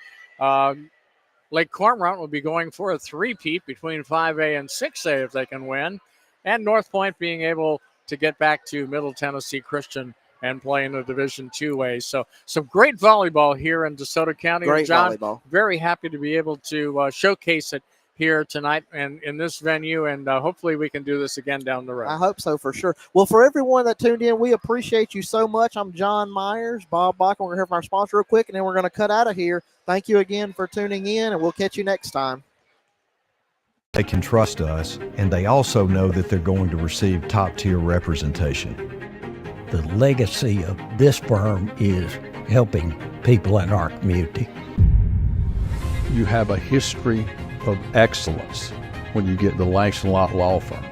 Lake Cormorant will be going for a three-peat between 5A and 6A if they can win. And Northpoint being able to get back to Middle Tennessee Christian and play in the Division 2A. So some great volleyball here in DeSoto County. Great John, volleyball. Very happy to be able to showcase it here tonight and in this venue, and hopefully we can do this again down the road. I hope so for sure. Well, for everyone that tuned in, we appreciate you so much. I'm Jon Myers, Bob Bakken. We're going to hear from our sponsor real quick, and then we're going to cut out of here. Thank you again for tuning in, and we'll catch you next time. They can trust us, and they also know that they're going to receive top-tier representation. The legacy of this firm is helping people in our community. You have a history of excellence when you get the Langston-Lott Law Firm.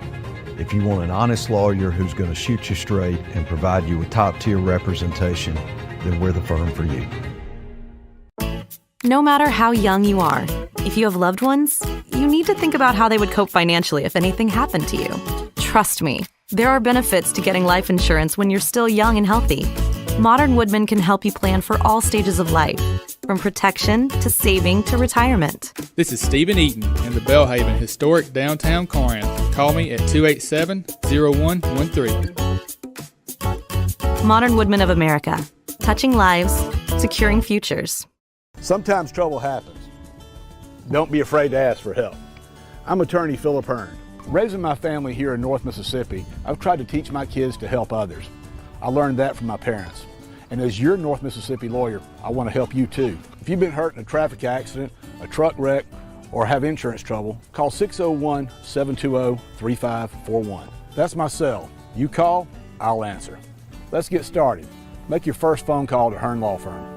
If you want an honest lawyer who's going to shoot you straight and provide you with top-tier representation, then we're the firm for you. No matter how young you are, if you have loved ones, you need to think about how they would cope financially if anything happened to you. Trust me, there are benefits to getting life insurance when you're still young and healthy. Modern Woodmen can help you plan for all stages of life, from protection to saving to retirement. This is Stephen Eaton in the Belhaven historic downtown Corinth. Call me at 287-0113. Modern Woodmen of America, touching lives, securing futures. Sometimes trouble happens. Don't be afraid to ask for help. I'm attorney Philip Hearn. Raising my family here in North Mississippi, I've tried to teach my kids to help others. I learned that from my parents. And as your North Mississippi lawyer, I want to help you too. If you've been hurt in a traffic accident, a truck wreck, or have insurance trouble, call 601-720-3541. That's my cell. You call, I'll answer. Let's get started. Make your first phone call to Hearn Law Firm.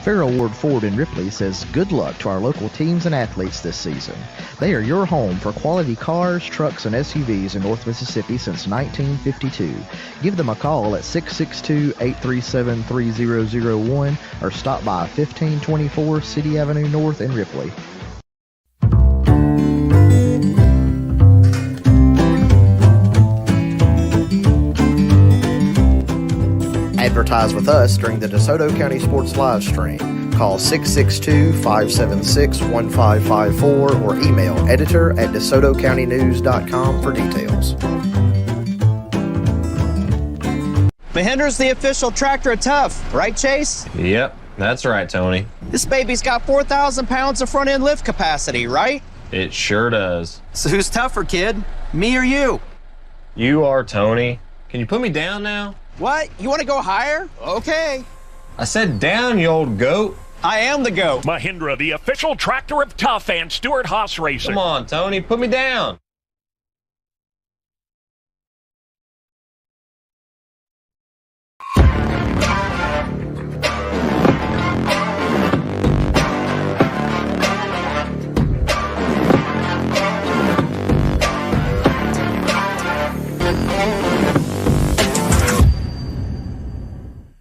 Farrell Ward Ford in Ripley says good luck to our local teams and athletes this season. They are your home for quality cars, trucks, and SUVs in North Mississippi since 1952. Give them a call at 662-837-3001 or stop by 1524 City Avenue North in Ripley. Advertise with us during the DeSoto County Sports live stream. Call 662-576-1554 or email editor@DeSotoCountyNews.com for details. Mahindra's the official tractor of Tough, right, Chase? Yep, that's right, Tony. This baby's got 4,000 pounds of front end lift capacity, right? It sure does. So who's tougher, kid? Me or you? You are, Tony. Can you put me down now? What? You want to go higher? Okay. I said down, you old goat. I am the goat. Mahindra, the official tractor of Tough and Stewart Haas Racing. Come on, Tony, put me down.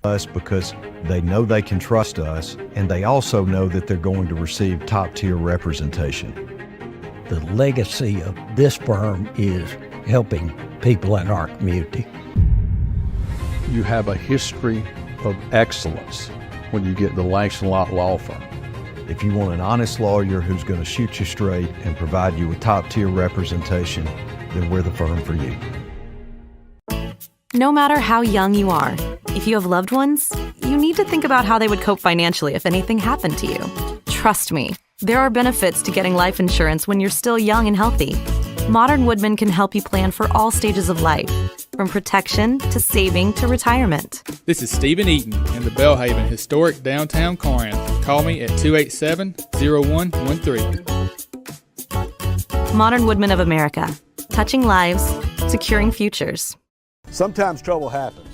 Us because they know they can trust us, and they also know that they're going to receive top-tier representation. The legacy of this firm is helping people in our community. You have a history of excellence when you get the Langston-Lott Law Firm. If you want an honest lawyer who's going to shoot you straight and provide you with top-tier representation, then we're the firm for you. No matter how young you are, if you have loved ones, you need to think about how they would cope financially if anything happened to you. Trust me, there are benefits to getting life insurance when you're still young and healthy. Modern Woodmen can help you plan for all stages of life, from protection to saving to retirement. This is Stephen Eaton in the Belhaven historic downtown Corinth. Call me at 287-0113. Modern Woodmen of America, touching lives, securing futures. Sometimes trouble happens.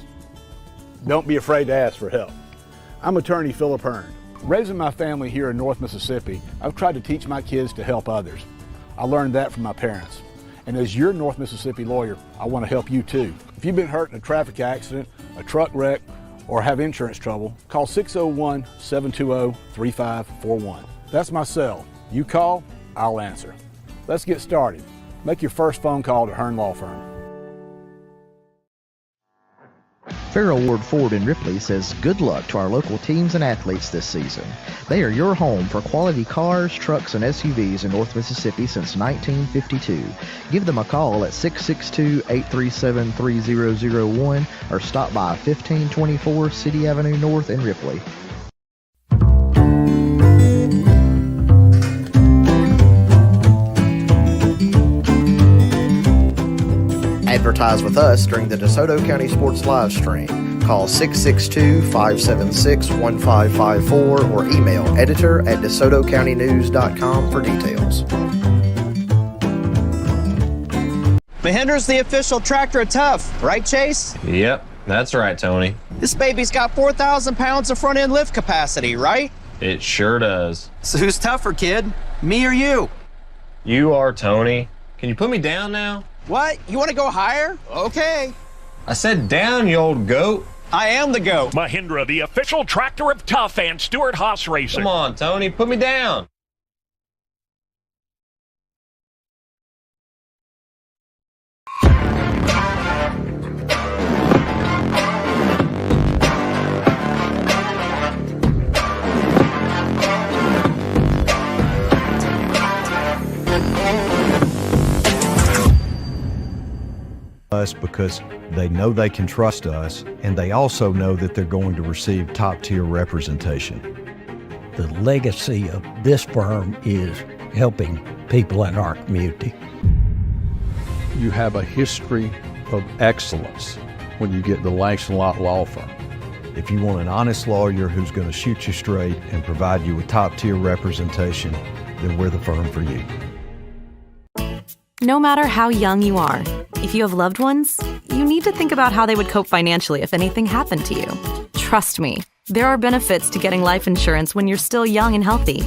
Don't be afraid to ask for help. I'm attorney Philip Hearn. Raising my family here in North Mississippi, I've tried to teach my kids to help others. I learned that from my parents. And as your North Mississippi lawyer, I want to help you too. If you've been hurt in a traffic accident, a truck wreck, or have insurance trouble, call 601-720-3541. That's my cell. You call, I'll answer. Let's get started. Make your first phone call to Hearn Law Firm. Farrell Ward Ford in Ripley says good luck to our local teams and athletes this season. They are your home for quality cars, trucks, and SUVs in North Mississippi since 1952. Give them a call at 662-837-3001 or stop by 1524 City Avenue North in Ripley. Advertise with us during the DeSoto County Sports live stream. Call 662-576-1554 or email editor@DeSotoCountyNews.com for details. Mahindra's the official tractor of Tough, right, Chase? Yep, that's right, Tony. This baby's got 4,000 pounds of front-end lift capacity, right? It sure does. So who's tougher, kid? Me or you? You are, Tony. Can you put me down now? What? You want to go higher? Okay. I said down, you old goat. I am the goat. Mahindra, the official tractor of Tough and Stewart Haas Racing. Come on, Tony, put me down. Us because they know they can trust us, and they also know that they're going to receive top-tier representation. The legacy of this firm is helping people in our community. You have a history of excellence when you get the Langston-Lott Law Firm. If you want an honest lawyer who's going to shoot you straight and provide you with top-tier representation, then we're the firm for you. No matter how young you are, if you have loved ones, you need to think about how they would cope financially if anything happened to you. Trust me, there are benefits to getting life insurance when you're still young and healthy.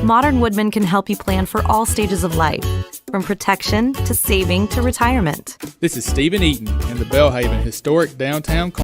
Modern Woodmen can help you plan for all stages of life, from protection to saving to retirement. This is Stephen Eaton in the Belhaven historic downtown